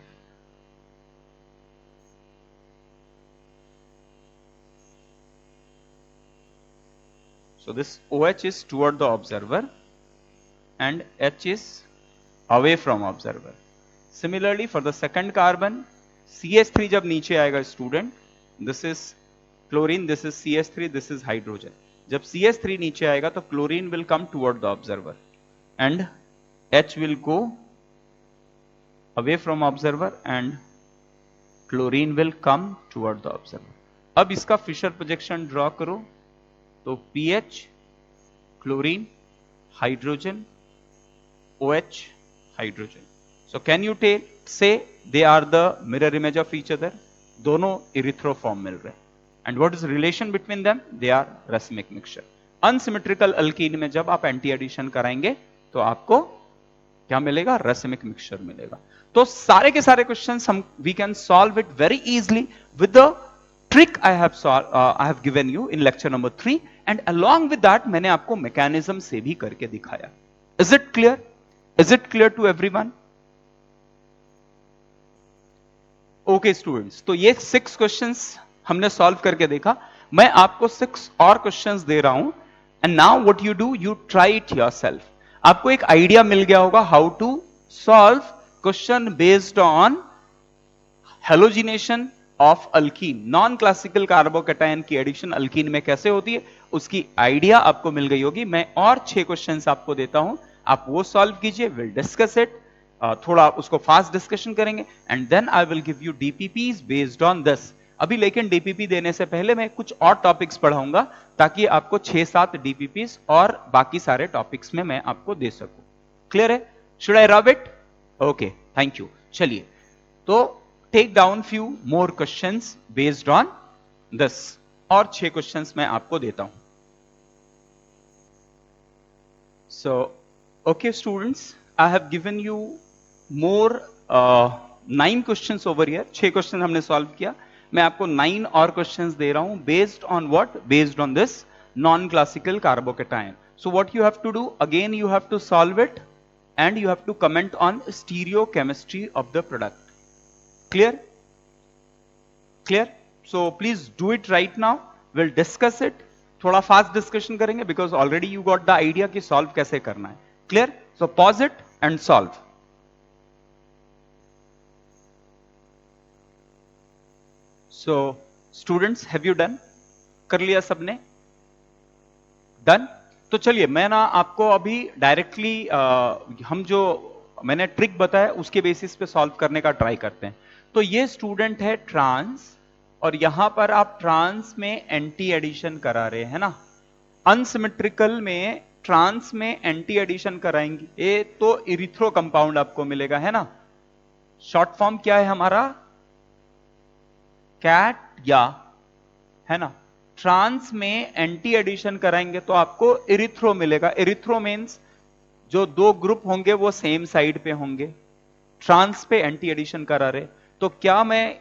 So this OH is toward the observer and H is away from observer. Similarly for the second carbon, CH3 जब नीचे आएगा student, this is chlorine, this is CH3, this is hydrogen. जब CH3 नीचे आएगा तो chlorine will come toward the observer and H will go away from observer and chlorine will come toward the observer. अब इसका Fischer projection draw करो तो pH, chlorine, hydrogen, OH, hydrogen. So can you say they are the mirror image of each other, दोनों erythro form मिल रहे हैं। And what is the relation between them? They are racemic mixture. Unsymmetrical alkene में जब आप anti addition कराएंगे तो आपको क्या मिलेगा? रेसिमिक मिक्सचर मिलेगा। तो सारे के सारे क्वेश्चंस हम we can solve it very easily with the trick I have given you in lecture number 3 and along with that मैंने आपको मैकेनिज्म से भी करके दिखाया। Is it clear? Is it clear to everyone? Okay students, तो ये 6 questions हमने solve करके देखा। मैं आपको 6 और क्वेश्चंस दे रहा हूं and now what you do, you try it yourself. आपको एक आइडिया मिल गया होगा how to solve question based on halogenation of alkene, non classical carbocation की एडिशन अल्कीन में कैसे होती है, उसकी आइडिया आपको मिल गई होगी। मैं और 6 क्वेश्चंस आपको देता हूं, आप वो सॉल्व कीजिए। विल डिस्कस इट, थोड़ा उसको फास्ट डिस्कशन करेंगे and then I will give you DPPs based on this. अभी लेकिन डीपीपी देने से पहले मैं कुछ और टॉपिक्स पढ़ाऊंगा ताकि आपको 6-7 डीपीपीज और बाकी सारे टॉपिक्स में मैं आपको दे सकूं। क्लियर है? Should I rub it? Okay, thank you. चलिए, तो take down few more questions based on this, और 6 क्वेश्चंस मैं आपको देता हूं। So okay students, I have given you more 9 questions over here. 6 question हमने सॉल्व किया, मैं आपको 9 और क्वेश्चंस दे रहा हूं based on what? Based on this non classical carbocation. So what you have to do, again you have to solve it and you have to comment on stereochemistry of the product. Clear? Clear? So please do it right now. We'll discuss it. थोड़ा fast discussion करेंगे because already you got the idea कि solve कैसे करना है। Clear? So pause it and solve. So students, have you done? कर लिया सबने? Done? तो चलिए, मैं ना आपको अभी डायरेक्टली हम जो मैंने ट्रिक बताया उसके बेसिस पे सॉल्व करने का ट्राई करते हैं। तो ये स्टूडेंट है ट्रांस, और यहां पर आप ट्रांस में एंटी एडिशन करा रहे हैं ना, अनसिमेट्रिकल में ट्रांस में एंटी एडिशन कराएंगे, ये तो इरिथ्रो कंपाउंड आपको मिलेगा, है ना। शॉर्ट फॉर्म क्या है हमारा? कैट, या है ना। ट्रांस में एंटी एडिशन कराएंगे तो आपको इरिथ्रो मिलेगा। इरिथ्रो मींस जो 2 ग्रुप होंगे वो सेम साइड पे होंगे। ट्रांस पे एंटी एडिशन करा रहे, तो क्या मैं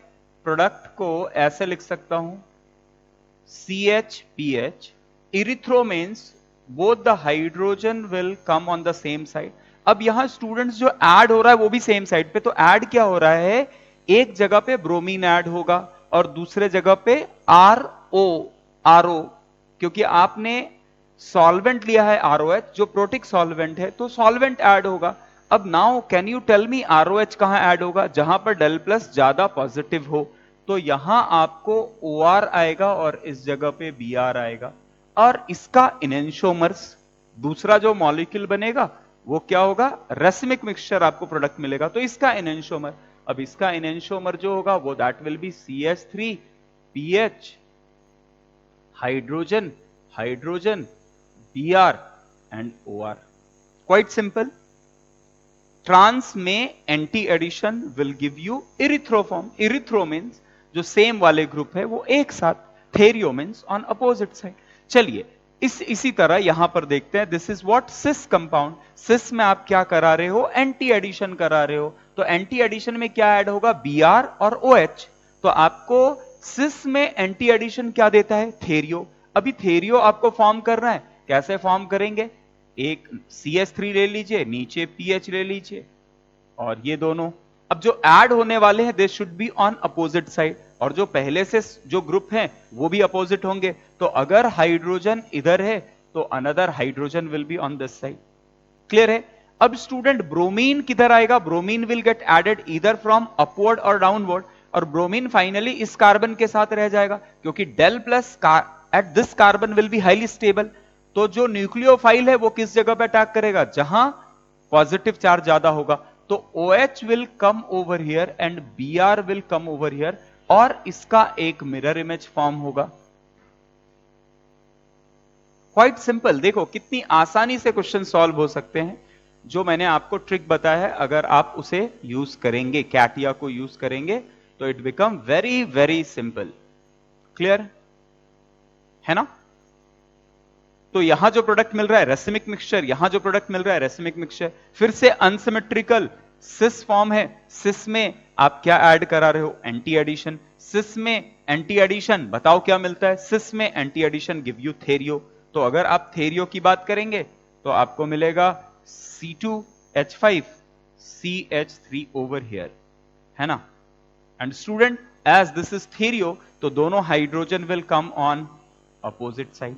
प्रोडक्ट को ऐसे लिख सकता हूं? CHPH, erythro means both the hydrogen will come on the same side. अब यहां स्टूडेंट्स जो ऐड हो रहा है वो भी सेम साइड पे, तो ऐड क्या हो रहा है? एक जगह पे ब्रोमीन ऐड होगा और दूसरे जगह पे RO, क्योंकि आपने सॉल्वेंट लिया है ROH जो प्रोटिक सॉल्वेंट है, तो सॉल्वेंट ऐड होगा। अब now can you tell me ROH कहां ऐड होगा? जहां पर डेल प्लस ज्यादा पॉजिटिव हो, तो यहां आपको OR आएगा और इस जगह पे BR आएगा, और इसका इनेंशियोमर्स दूसरा जो मॉलिक्यूल बनेगा वो क्या होगा? रेसिमिक मिक्सचर आपको प्रोडक्ट मिलेगा, तो इसका इनेंशियोमर, अब इसका इनेंशियोमर जो होगा वो that will be CH3PH hydrogen hydrogen Br and OR। Quite simple. Trans में anti addition will give you erythro form. Erythro means जो सेम वाले ग्रुप है वो एक साथ, threo means on opposite side. चलिए, इसी तरह यहां पर देखते हैं, this is what? Cis compound. Cis में आप क्या करा रहे हो? एंटी एडिशन करा रहे हो, तो एंटी एडिशन में क्या ऐड होगा? Br और OH। तो आपको सिस में एंटी एडिशन क्या देता है? थेरियो। अभी थेरियो आपको फॉर्म करना है, कैसे फॉर्म करेंगे? एक CH3 ले लीजिए, नीचे PH ले लीजिए, और ये दोनों अब जो ऐड होने वाले हैं they should be on opposite side, और जो पहले से जो ग्रुप हैं वो भी अपोजिट होंगे। तो अगर हाइड्रोजन इधर है तो another hydrogen will be on this side. Clear है? अब स्टूडेंट ब्रोमीन किधर आएगा? Bromine will get added either from upward और डाउनवर्ड, और ब्रोमीन फाइनली इस कार्बन के साथ रह जाएगा, क्योंकि del plus at this carbon will be highly stable. तो जो न्यूक्लियोफाइल है वो किस जगह पे अटैक करेगा? जहां पॉजिटिव चार्ज ज्यादा होगा। तो OH will come over here and Br will come over here, और इसका एक मिरर इमेज फॉर्म होगा। Quite simple. देखो कितनी आसानी से क्वेश्चन सॉल्व हो सकते हैं। जो मैंने आपको ट्रिक बताया है, अगर आप उसे यूज करेंगे, कैटिया को यूज करेंगे, तो it become very very simple. Clear है ना? तो यहां जो प्रोडक्ट मिल रहा है रेसिमिक मिक्सचर, यहां जो प्रोडक्ट मिल रहा है रेसिमिक मिक्सचर। फिर से अनसिमेट्रिकल सिस फॉर्म है, सिस में आप क्या ऐड करा रहे हो, एंटी एडिशन। सिस में एंटी एडिशन बताओ क्या मिलता है, सिस में एंटी एडिशन गिव यू थेरियो। तो अगर आप थेरियो की बात करेंगे तो आपको मिलेगा C2H5 CH3 ओवर हियर, है ना। And student as this is threo, तो दोनों hydrogen will come on opposite side.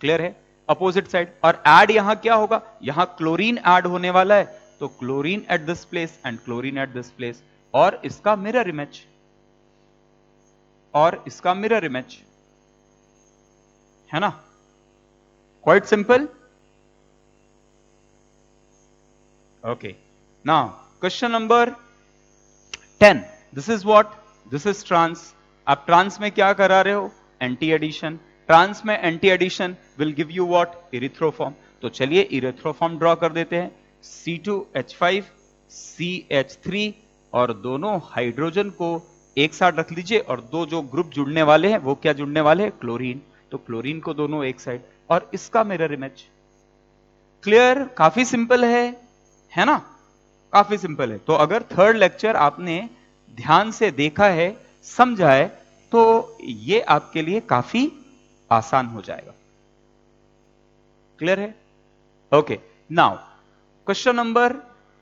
Clear है, अपोजिट साइड। और ऐड यहां क्या होगा, यहां क्लोरीन ऐड होने वाला है, तो chlorine at this place and chlorine at this place, और इसका मिरर इमेज, और इसका मिरर इमेज, है ना। Quite simple. Okay, now question number 10, this is what, this is trans. आप ट्रांस में क्या करा रहे हो, एंटी एडिशन। ट्रांस में anti addition will give you what, erythro form. तो चलिए इरिथ्रोफॉर्म ड्रॉ कर देते हैं, C2H5 CH3, और दोनों हाइड्रोजन को एक साथ रख लीजिए, और दो जो ग्रुप जुड़ने वाले हैं वो क्या जुड़ने वाले हैं, क्लोरीन। तो क्लोरीन को दोनों एक साइड, और इसका मिरर इमेज। क्लियर, काफी सिंपल है ना, काफी सिंपल है। तो अगर थर्ड लेक्चर आपने ध्यान से देखा है, समझा है, तो ये आपके लिए काफी आसान हो जाएगा। क्लियर है, okay. Now question number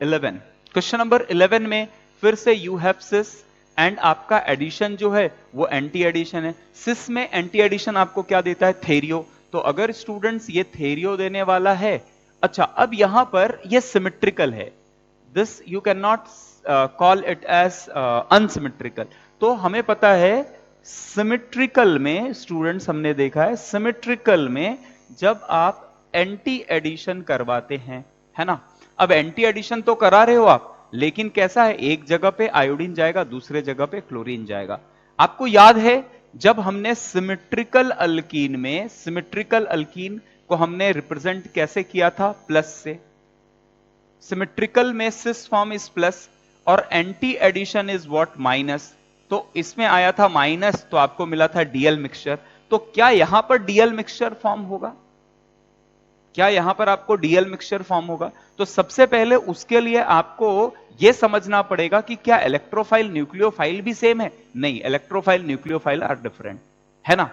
11, question number 11 में फिर से यू हैव सिस, एंड आपका एडिशन जो है वो एंटी एडिशन है। सिस में एंटी एडिशन आपको क्या देता है, थेरियो। तो अगर स्टूडेंट्स ये थेरियो देने वाला है, अच्छा अब यहां पर ये सिमेट्रिकल है, this you can not call it as unsymmetrical. तो हमें पता है सिमेट्रिकल में, स्टूडेंट्स हमने देखा है सिमेट्रिकल में जब आप एंटी एडिशन करवाते हैं, है ना। अब एंटी एडिशन तो करा रहे हो आप, लेकिन कैसा है, एक जगह पे आयोडीन जाएगा, दूसरे जगह पे क्लोरीन जाएगा। आपको याद है जब हमने सिमेट्रिकल अल्कीन में, सिमेट्रिकल अल्कीन को हमने रिप्रेजेंट कैसे किया था, प्लस से। सिमेट्रिकल में सिस फॉर्म इज प्लस और anti addition is what, minus. तो इसमें आया था माइनस, तो आपको मिला था डीएल मिक्सचर। तो क्या यहां पर डीएल मिक्सचर फॉर्म होगा, क्या यहां पर आपको डीएल मिक्सचर फॉर्म होगा। तो सबसे पहले उसके लिए आपको यह समझना पड़ेगा कि क्या इलेक्ट्रोफाइल न्यूक्लियोफाइल भी सेम है, नहीं, इलेक्ट्रोफाइल न्यूक्लियोफाइल आर डिफरेंट, है ना।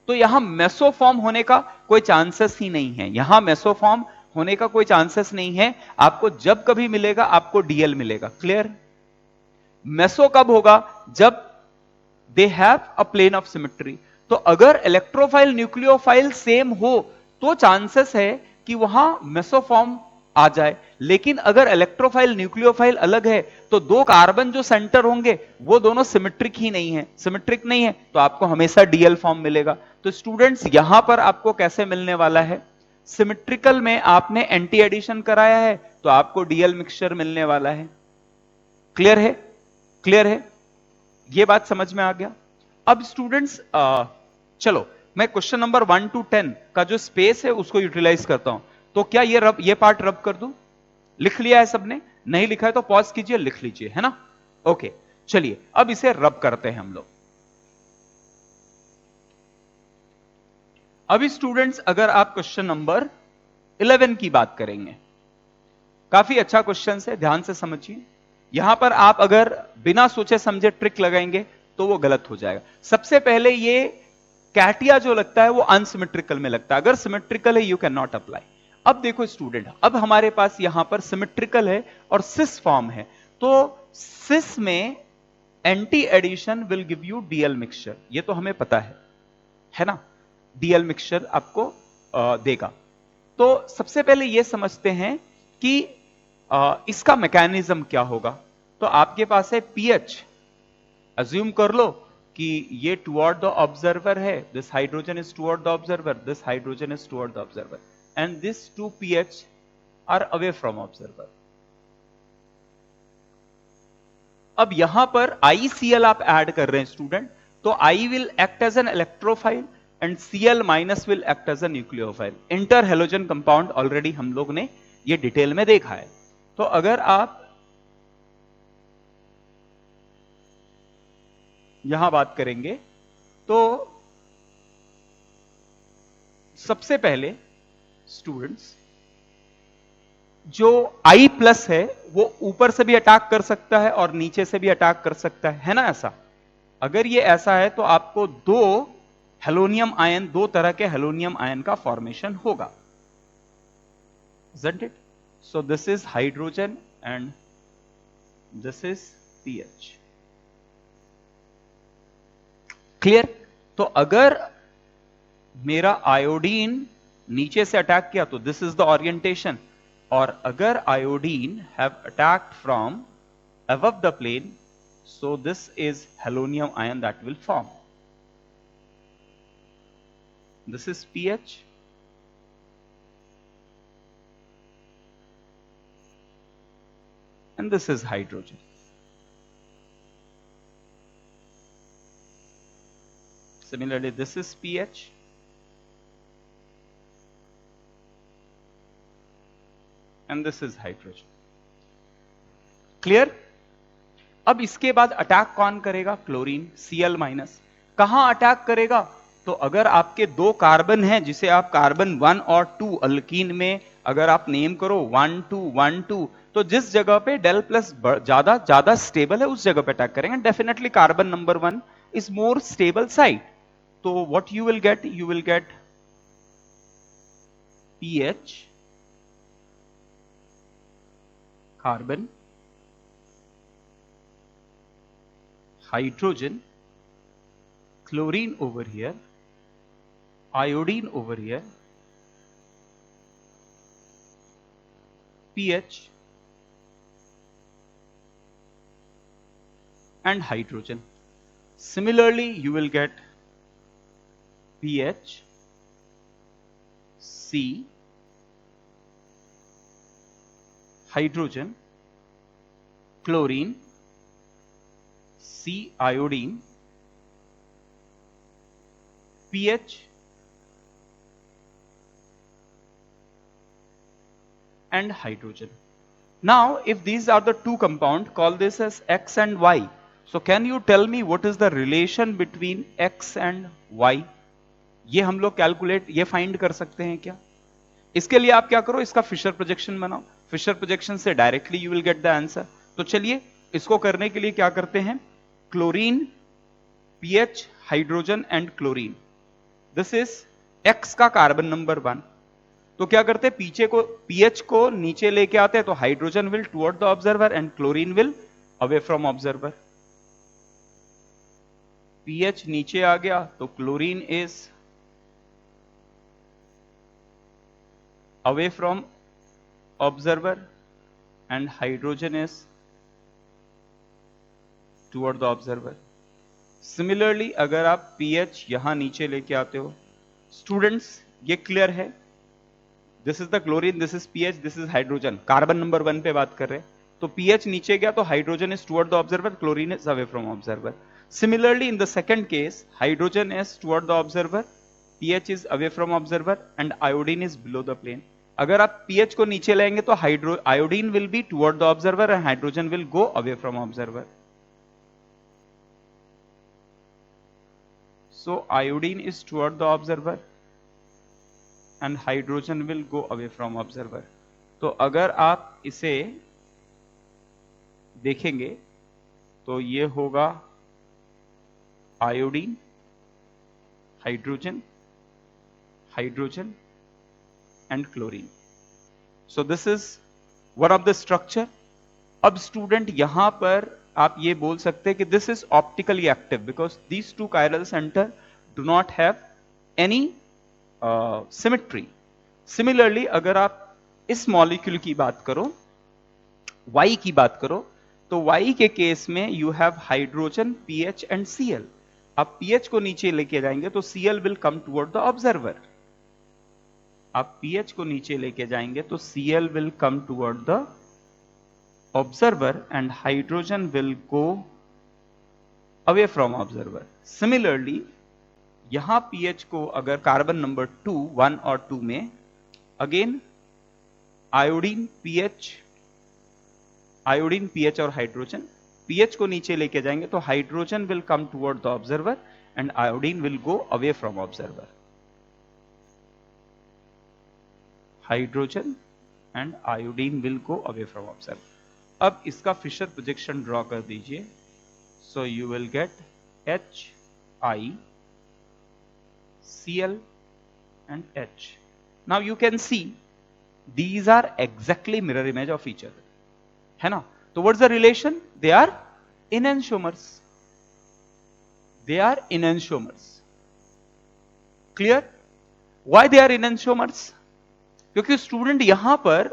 तो यहां मेसोफॉर्म होने का कोई चांसेस ही नहीं है, यहां मेसोफॉर्म होने का कोई चांसेस नहीं है। आपको जब कभी मिलेगा आपको डीएल मिलेगा। क्लियर, मेसो कब होगा, जब they have a plane of symmetry. तो अगर इलेक्ट्रोफाइल न्यूक्लियोफाइल सेम हो तो चांसेस है कि वहां मेसोफॉर्म आ जाए। लेकिन अगर इलेक्ट्रोफाइल न्यूक्लियोफाइल अलग है तो दो कार्बन जो सेंटर होंगे वो दोनों सिमेट्रिक ही नहीं है, सिमेट्रिक नहीं है, तो आपको हमेशा डीएल फॉर्म मिलेगा। तो स्टूडेंट्स यहां पर आपको कैसे मिलने वाला है, सिमेट्रिकल में आपने एंटी एडिशन कराया है तो आपको डीएल मिक्सचर मिलने वाला है। क्लियर है, क्लियर है, ये बात समझ में आ गया। अब स्टूडेंट्स चलो मैं क्वेश्चन नंबर 1 to 10 का जो स्पेस है उसको यूटिलाइज करता हूं। तो क्या ये पार्ट रब कर दूं, लिख लिया है सबने, नहीं लिखा है तो पॉज कीजिए, लिख लीजिए, है ना। ओके, चलिए अब इसे रब करते हैं हम लोग। अभी स्टूडेंट्स अगर आप क्वेश्चन नंबर 11 की बात करेंगे, काफी अच्छा क्वेश्चन है, ध्यान से समझिए। यहां पर आप अगर बिना सोचे समझे ट्रिक लगाएंगे तो वो गलत हो जाएगा। सबसे पहले ये कैटिया जो लगता है वो अनसिमेट्रिकल में लगता है, अगर सिमेट्रिकल है यू कैन नॉट अप्लाई। अब देखो स्टूडेंट, अब हमारे पास यहां पर सिमेट्रिकल है और सिस फॉर्म है, तो सिस में anti addition will give you DL mixture, ये तो हमें पता है ना, डीएल मिक्सचर आपको देगा। तो सबसे पहले यह समझते हैं कि इसका मैकेनिज्म क्या होगा। तो आपके पास है पीएच, अज्यूम कर लो कि ये टुवर्ड द ऑब्जर्वर है, this hydrogen is toward the observer, this hydrogen is toward the observer, and this two PH are away from observer. अब यहां पर ICl आप ऐड कर रहे हैं स्टूडेंट, तो I will act as an electrophile and Cl minus will act as a nucleophile. Inter halogen compound already हम लोग ने ये डिटेल में देखा है। तो अगर आप यहां बात करेंगे तो सबसे पहले स्टूडेंट्स, जो I प्लस है वो ऊपर से भी अटैक कर सकता है और नीचे से भी अटैक कर सकता है ना ऐसा? अगर ये ऐसा है तो आपको दो हेलोनियम आयन, दो तरह के हेलोनियम आयन का फॉर्मेशन होगा, isn't it? So this is hydrogen and this is pH. Clear? तो अगर मेरा आयोडीन नीचे से अटैक किया तो दिस इज द ओरिएंटेशन, और अगर iodine have attacked from above the plane, so this is halonium ion that will form. This is pH, and this is hydrogen. Similarly, this is pH, and this is hydrogen. Clear? अब इसके बाद attack कौन करेगा? Chlorine, Cl minus. कहां attack करेगा? तो अगर आपके दो कार्बन हैं, जिसे आप कार्बन 1 और 2 अल्कीन में अगर आप नेम करो 1 2 1 2, तो जिस जगह पे डेल प्लस ज्यादा ज्यादा स्टेबल है उस जगह पे अटैक करेंगे। Definitely carbon number 1 is more stable side, तो what you will get P H, carbon, hydrogen, chlorine over here, iodine over here, pH, and hydrogen. Similarly, you will get pH, C, hydrogen, chlorine, C iodine, pH, and hydrogen. Now, if these are the two compounds, call this as X and Y. So, can you tell me what is the relation between X and Y? ये हम लोग calculate, ये find कर सकते हैं क्या? इसके लिए आप क्या करो, इसका फिशर प्रोजेक्शन बनाओ। फिशर प्रोजेक्शन से directly you will get the answer. तो चलिए इसको करने के लिए क्या करते हैं, chlorine, PH, hydrogen and chlorine, this is x का कार्बन नंबर 1। तो क्या करते हैं, पीछे को पीएच को नीचे लेके आते हैं, तो hydrogen will toward the observer and chlorine will away from observer. PH नीचे आ गया तो chlorine is away from observer and hydrogen is toward the observer. Similarly अगर आप पीएच यहां नीचे लेके आते हो, स्टूडेंट्स ये क्लियर है? This is the chlorine, this is PH, this is hydrogen, carbon number 1 पे बात कर रहे हैं। तो पीएच नीचे गया तो hydrogen is toward the observer, chlorine is away from observer. Similarly, in the second case, hydrogen is toward the observer, pH is away from observer, and iodine is below the plane. अगर आप pH को नीचे लाएंगे तो iodine will be toward the observer and hydrogen will go away from observer. So iodine is toward the observer and hydrogen will go away from observer. तो अगर आप इसे देखेंगे तो ये होगा iodine, hydrogen, hydrogen and chlorine. So this is one of the structure. अब student यहां पर आप ये बोल सकते हैं कि this is optically active because these two chiral center do not have any symmetry. Similarly अगर आप इस मॉलिक्यूल की बात करो, Y की बात करो, तो Y के केस में you have hydrogen, pH and Cl. आप pH को नीचे लेके जाएंगे तो Cl will come toward the observer. आप pH को नीचे लेके जाएंगे तो Cl will come toward the observer and hydrogen will go away from observer. Similarly, यहां pH को अगर कार्बन नंबर 2, 1 और 2 में अगेन आयोडीन, pH और हाइड्रोजन, pH को नीचे लेके जाएंगे तो hydrogen will come toward the observer and iodine will go away from observer. Hydrogen and iodine will go away from observer. अब इसका फिशर प्रोजेक्शन ड्रॉ कर दीजिए। So you will gate HiCl and H. Now you can see these are exactly mirror image of each other, है ना? तो what's the relation? They are enantiomers. They are enantiomers. Clear? Why they are enantiomers? क्योंकि student यहां पर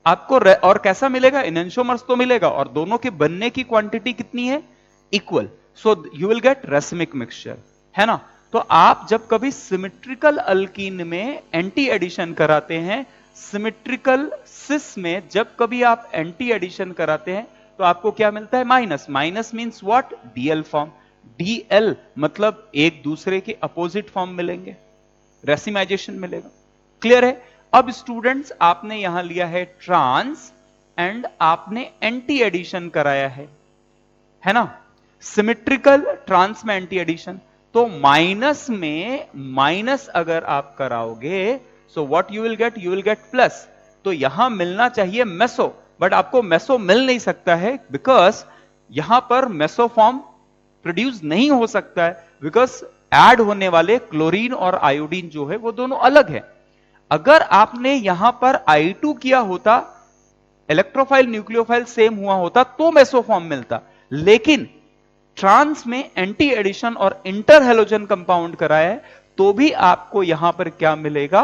आपको और कैसा मिलेगा? enantiomers तो मिलेगा और दोनों के बनने की क्वांटिटी कितनी है? Equal. So you will get racemic mixture, है ना? तो आप जब कभी सिमेट्रिकल अल्कीन में एंटी एडिशन कराते हैं, सिमेट्रिकल सिस में जब कभी आप एंटी एडिशन कराते हैं तो आपको क्या मिलता है? Minus. Minus means what? DL form. DL मतलब एक दूसरे के अपोजिट फॉर्म मिलेंगे, रेसिमाइजेशन मिलेगा। क्लियर है? अब स्टूडेंट्स आपने यहां लिया है ट्रांस एंड आपने एंटी एडिशन कराया है ना? सिमेट्रिकल ट्रांस में एंटी एडिशन, तो माइनस में माइनस अगर आप कराओगे सो what you will gate? You will gate plus. तो यहां मिलना चाहिए मेसो, बट आपको मेसो मिल नहीं सकता है बिकॉज यहां पर मेसो फॉर्म प्रोड्यूस नहीं हो सकता है, बिकॉज ऐड होने वाले क्लोरीन और आयोडीन जो है वो दोनों अलग है। अगर आपने यहां पर I2 किया होता, इलेक्ट्रोफाइल न्यूक्लियोफाइल सेम हुआ होता तो मेसो फॉर्म मिलता, लेकिन ट्रांस में एंटी एडिशन और इंटर हेलोजन कंपाउंड कराया है तो भी आपको यहां पर क्या मिलेगा?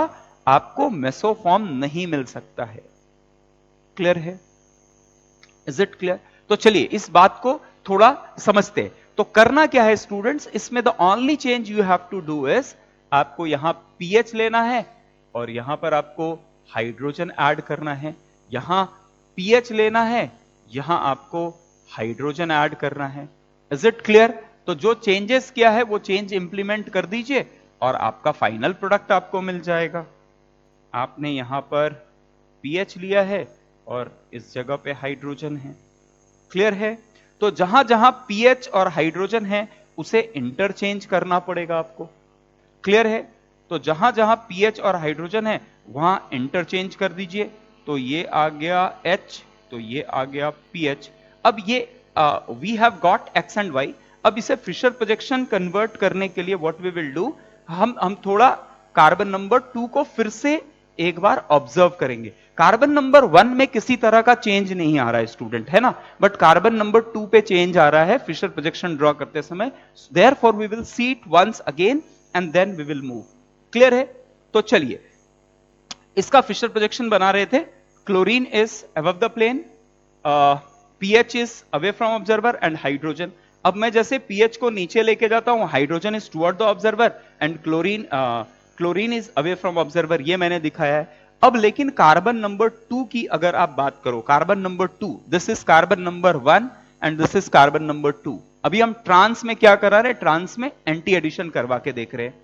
आपको मेसो फॉर्म नहीं मिल सकता है। क्लियर है? Is it clear? तो चलिए इस बात को थोड़ा समझते हैं। तो करना क्या है स्टूडेंट्स, इसमें the only change you have to do is, आपको यहां पीएच लेना है और यहां पर आपको हाइड्रोजन ऐड करना है, यहां पीएच लेना है, यहां आपको हाइड्रोजन ऐड करना है। Is it clear? तो जो चेंजेस किया है वो चेंज इंप्लीमेंट कर दीजिए और आपका फाइनल प्रोडक्ट आपको मिल जाएगा। आपने यहां पर पीएच लिया है और इस जगह पे हाइड्रोजन है। क्लियर है? तो जहां जहां पीएच और हाइड्रोजन है उसे इंटरचेंज करना पड़ेगा आपको। क्लियर है? तो जहां जहां पीएच और हाइड्रोजन है वहां इंटरचेंज कर दीजिए। तो ये आ गया H, तो ये आ गया पीएच। अब ये we have got X and Y. अब इसे फिशर प्रोजेक्शन कन्वर्ट करने के लिए व्हाट वी विल डू, हम थोड़ा कार्बन नंबर 2 को फिर से एक बार ऑब्जर्व करेंगे। कार्बन नंबर 1 में किसी तरह का चेंज नहीं आ रहा है स्टूडेंट, है ना? बट कार्बन नंबर 2 पे चेंज आ रहा है फिशर प्रोजेक्शन ड्रॉ करते समय। Therefore we will see it once again and then we will move. Clear है? तो चलिए इसका फिशर प्रोजेक्शन बना रहे थे। Chlorine is above the plane, PH is away from observer and hydrogen. अब मैं जैसे पीएच को नीचे लेके जाता हूं, hydrogen is toward the observer and chlorine is away from observer, ये मैंने दिखाया है। अब लेकिन कार्बन नंबर 2 की अगर आप बात करो, carbon number 2, this is carbon number 1 and this is carbon number 2। अभी हम ट्रांस में क्या करा रहे हैं? ट्रांस में एंटी एडिशन करवा के देख रहे हैं।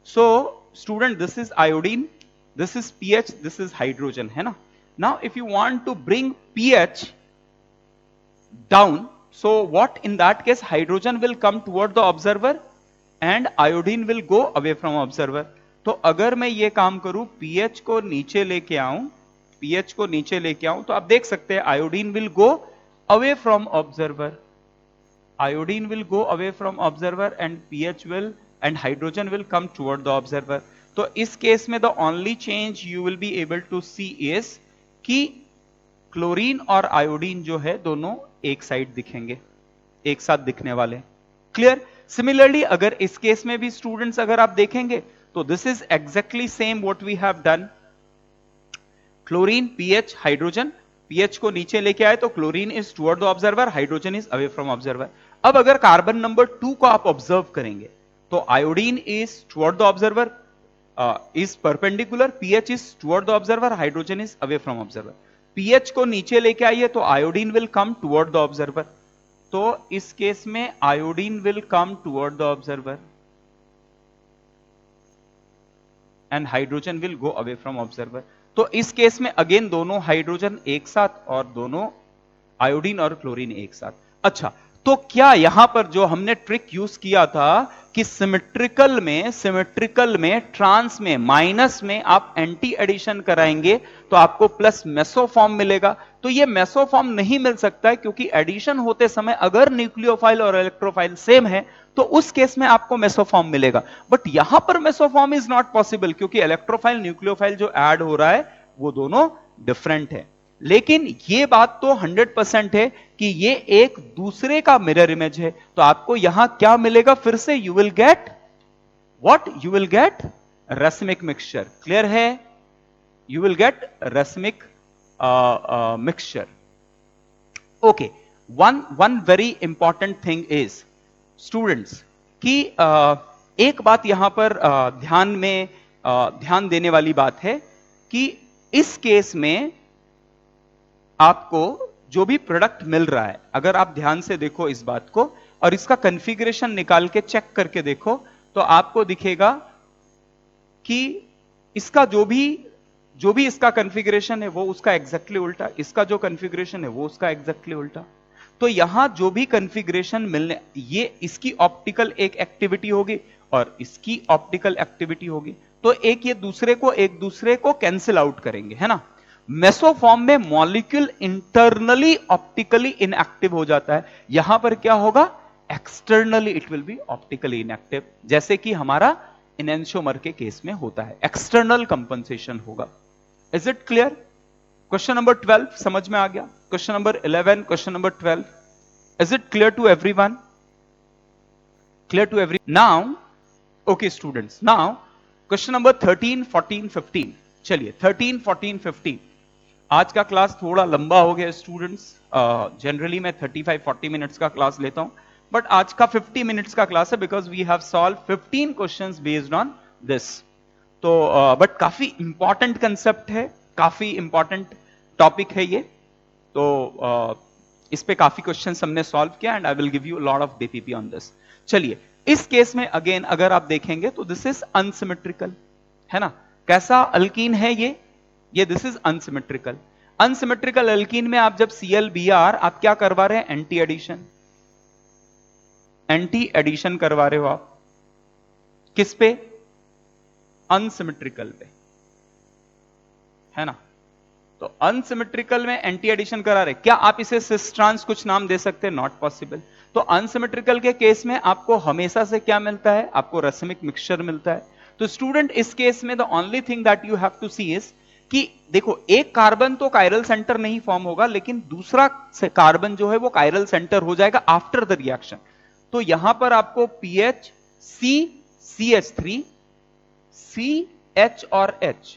So student this is iodine, this is PH, this is hydrogen, है ना? Now if you want to bring PH down, so what in that case? Hydrogen will come toward the observer and iodine will go away from observer. तो अगर मैं ये काम करूं, pH को नीचे लेके आऊं, pH को नीचे लेके आऊं, तो आप देख सकते हैं iodine will go away from observer, iodine will go away from observer and pH will and hydrogen will come toward the observer. तो इस केस में the only change you will be able to see is कि chlorine और iodine जो है दोनों एक side दिखेंगे, एक साथ दिखने वाले। क्लियर? सिमिलरली अगर इस केस में भी स्टूडेंट्स अगर आप देखेंगे तो this is exactly same what we have done. Chlorine, PH, hydrogen, PH को नीचे लेके आए तो chlorine is toward the observer, hydrogen is away from observer. अब अगर कार्बन नंबर 2 को आप ऑब्जर्व करेंगे तो iodine is toward the observer, is perpendicular, pH is toward the observer, hydrogen is away from observer. PH को नीचे लेके आइए तो iodine will come toward the observer. तो इस केस में iodine will come toward the observer and hydrogen will go away from observer. तो इस केस में अगेन दोनों हाइड्रोजन एक साथ और दोनों आयोडीन और क्लोरीन एक साथ। अच्छा, तो क्या यहां पर जो हमने ट्रिक यूज किया था कि सिमेट्रिकल में ट्रांस में माइनस में आप एंटी एडिशन कराएंगे तो आपको प्लस मेसोफॉर्म मिलेगा। तो ये मेसोफॉर्म नहीं मिल सकता है क्योंकि एडिशन होते समय अगर न्यूक्लियोफाइल और इलेक्ट्रोफाइल सेम है तो उस केस में आपको मेसोफॉर्म मिलेगा। बट यहां पर मेसोफॉर्म इज नॉट पॉसिबल क्योंकि इलेक्ट्रोफाइल न्यूक्लियोफाइल जो ऐड हो रहा है वो दोनों डिफरेंट है। लेकिन ये बात तो 100% है कि ये एक दूसरे का मिरर इमेज है। तो आपको यहां क्या मिलेगा? फिर से you will get what? You will get racemic mixture. Clear है? You will get racemic mixture. Okay, one very important thing is students कि एक बात यहां पर ध्यान देने वाली बात है कि इस केस में आपको जो भी प्रोडक्ट मिल रहा है, अगर आप ध्यान से देखो इस बात को और इसका कॉन्फ़िगरेशन निकाल के चेक करके देखो तो आपको दिखेगा कि इसका जो भी इसका कॉन्फ़िगरेशन है वो उसका एग्जैक्टली उल्टा, इसका जो कॉन्फ़िगरेशन है वो उसका एग्जैक्टली उल्टा। तो यहां जो भी कॉन्फ़िगरेशन मिलने, ये इसकी ऑप्टिकल एक एक्टिविटी होगी और इसकी ऑप्टिकल एक्टिविटी होगी, तो एक दूसरे को कैंसिल आउट करेंगे, है ना। मेसोफॉर्म में मॉलिक्यूल इंटरनली ऑप्टिकली इनएक्टिव हो जाता है, यहां पर क्या होगा? Externally it will be optically inactive, जैसे कि हमारा इनेंशियोमर के केस में होता है, एक्सटर्नल कंपनसेशन होगा। Is it clear? Question number 12 समझ में आ गया? Question number 11, question number 12, is it clear to everyone? Clear to every now? Okay students, now question number 13, 14, 15। चलिए 13, 14, 15। आज का क्लास थोड़ा लंबा हो गया स्टूडेंट्स। जनरली मैं 35-40 मिनट्स का क्लास लेता हूं, बट आज का 50 मिनट्स का क्लास है because we have solve 15 questions based on this. तो बट काफी इंपॉर्टेंट कंसेप्ट है, काफी इंपॉर्टेंट टॉपिक है ये। तो इस पे काफी क्वेश्चंस हमने सॉल्व किया and I will give you lot of DPP on this. चलिए इस केस में अगेन अगर आप देखेंगे तो दिस इज अनसिमेट्रिकल, है ना। कैसा अल्कीन है ये this is unsymmetrical. Unsymmetrical alkene में आप जब ClBr आप क्या करवा रहे हैं? एंटी एडिशन करवा रहे हो आप। किस पे? अनसिमेट्रिकल पे, है ना। तो अनसिमेट्रिकल में एंटी एडिशन करा रहे, क्या आप इसे सिस ट्रांस कुछ नाम दे सकते हैं? Not possible. तो अनसिमेट्रिकल के केस में आपको हमेशा से क्या मिलता है? आपको रेसिमिक मिक्सचर मिलता है। तो स्टूडेंट इस केस में the only thing that you have to see is कि देखो एक कार्बन तो कायरल सेंटर नहीं फॉर्म होगा, लेकिन दूसरा कार्बन जो है वो कायरल सेंटर हो जाएगा आफ्टर द रिएक्शन। तो यहां पर आपको पीएच CH3 CH और H,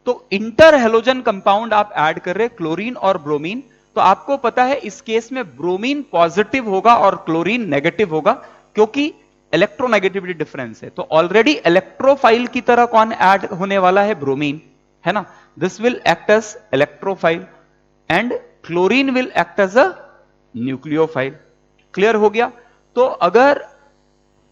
तो इंटर हेलोजन कंपाउंड आप ऐड कर रहे हैं क्लोरीन और ब्रोमीन। तो आपको पता है इस केस में ब्रोमीन पॉजिटिव होगा और क्लोरीन नेगेटिव होगा क्योंकि इलेक्ट्रोनेगेटिविटी डिफरेंस है। तो ऑलरेडी इलेक्ट्रोफाइल की तरह कौन ऐड होने वाला है? ब्रोमीन, है ना। This will act as electrophile and chlorine will act as a nucleophile. Clear हो गया? तो अगर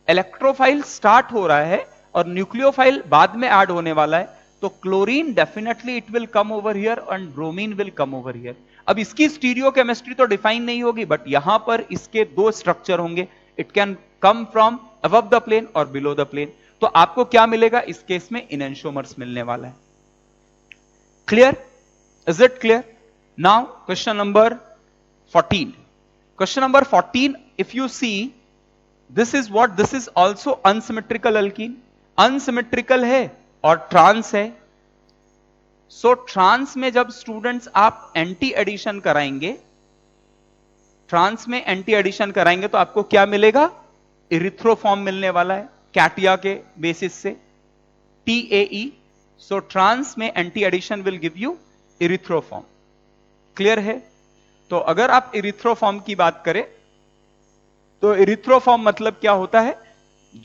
इलेक्ट्रोफाइल स्टार्ट हो रहा है और न्यूक्लियोफाइल बाद में ऐड होने वाला है तो chlorine definitely it will come over here and bromine will come over here. अब इसकी स्टीरियो केमिस्ट्री तो डिफाइन नहीं होगी, बट यहां पर इसके दो स्ट्रक्चर होंगे, it can come from above the plane और बिलो द प्लेन। तो आपको क्या मिलेगा? इस केस में इनेंशियोमर्स मिलने वाला है। Clear? Is it clear? Now question number 14। Question number 14, if you see this is what? This is also unsymmetrical alkyne. Unsymmetrical है और ट्रांस है। सो ट्रांस में जब स्टूडेंट्स आप एंटी एडिशन कराएंगे, ट्रांस में एंटी एडिशन कराएंगे तो आपको क्या मिलेगा? इरिथ्रोफॉर्म मिलने वाला है कैटिया के बेसिस से, TAE। सो ट्रांस में anti addition will give you erythro form. Clear है? तो अगर आप इरिथ्रोफॉर्म की बात करें तो इरिथ्रोफॉर्म मतलब क्या होता है?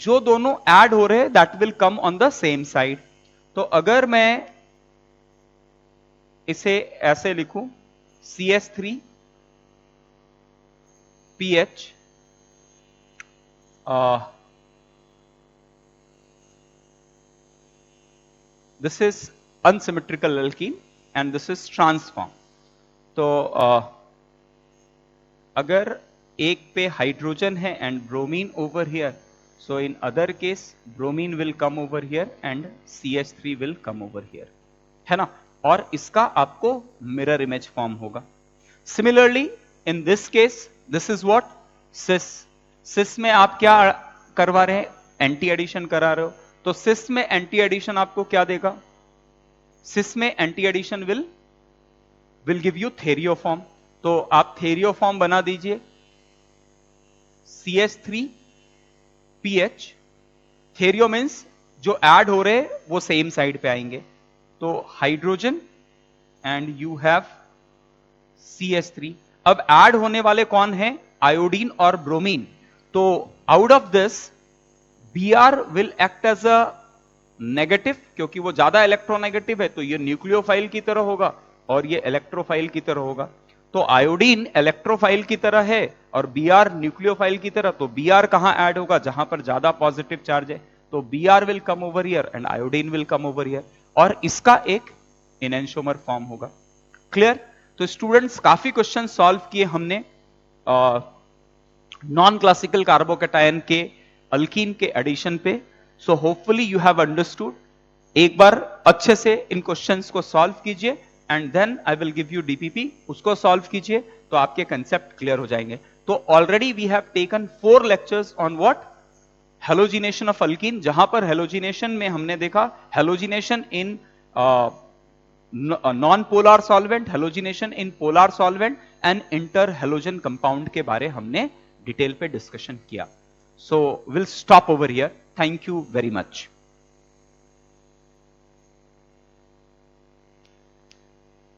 जो दोनों ऐड हो रहे हैं that will come on the same side. तो अगर मैं इसे ऐसे लिखूं CH3 PH this is unsymmetrical alkyne and this is transform. तो अगर एक पे हाइड्रोजन है and bromine over here, So in other case, bromine will come over here and CH3 will come over here, है ना? और इसका आपको मिरर इमेज फॉर्म होगा. Similarly, in this case, this is what? Cis. Cis में आप क्या करवा रहे हैं? एंटी एडिशन करा रहे हो. तो cis में एंटी एडिशन आपको क्या देगा? cis में anti addition will give you threo form. तो आप थेरियोफॉर्म बना दीजिए. CH3 PH. थेरियो मीन्स जो ऐड हो रहे हैं वो सेम साइड पे आएंगे. तो hydrogen and you have CH3. अब ऐड होने वाले कौन है? आयोडीन और ब्रोमीन. तो out of this Br will act as a negative, क्योंकि वो ज्यादा इलेक्ट्रोनेगेटिव है, तो ये न्यूक्लियोफाइल की तरह होगा और ये इलेक्ट्रोफाइल की तरह होगा. तो आयोडीन इलेक्ट्रोफाइल की तरह है और Br न्यूक्लियोफाइल की तरह. तो Br कहां ऐड होगा? जहां पर ज्यादा पॉजिटिव चार्ज है. तो Br will come over here and iodine will come over here और इसका एक इनेंशियोमर फॉर्म होगा. क्लियर? तो स्टूडेंट्स काफी क्वेश्चन सॉल्व किए हमने नॉन क्लासिकल कार्बोकैटायन के अल्कीन के एडिशन पे. So hopefully you have understood. एक बार अच्छे से इन क्वेश्चंस को सॉल्व कीजिए and then I will give you DPP. उसको सॉल्व कीजिए तो आपके कंसेप्ट क्लियर हो जाएंगे. तो already we have taken 4 lectures on what? Halogenation of alkyne, जहां पर हेलोजिनेशन में हमने देखा halogenation in non-polar solvent, halogenation in polar solvent and inter-halogen compound के बारे हमने डिटेल पे डिस्कशन किया. So we'll stop over here. Thank you very much.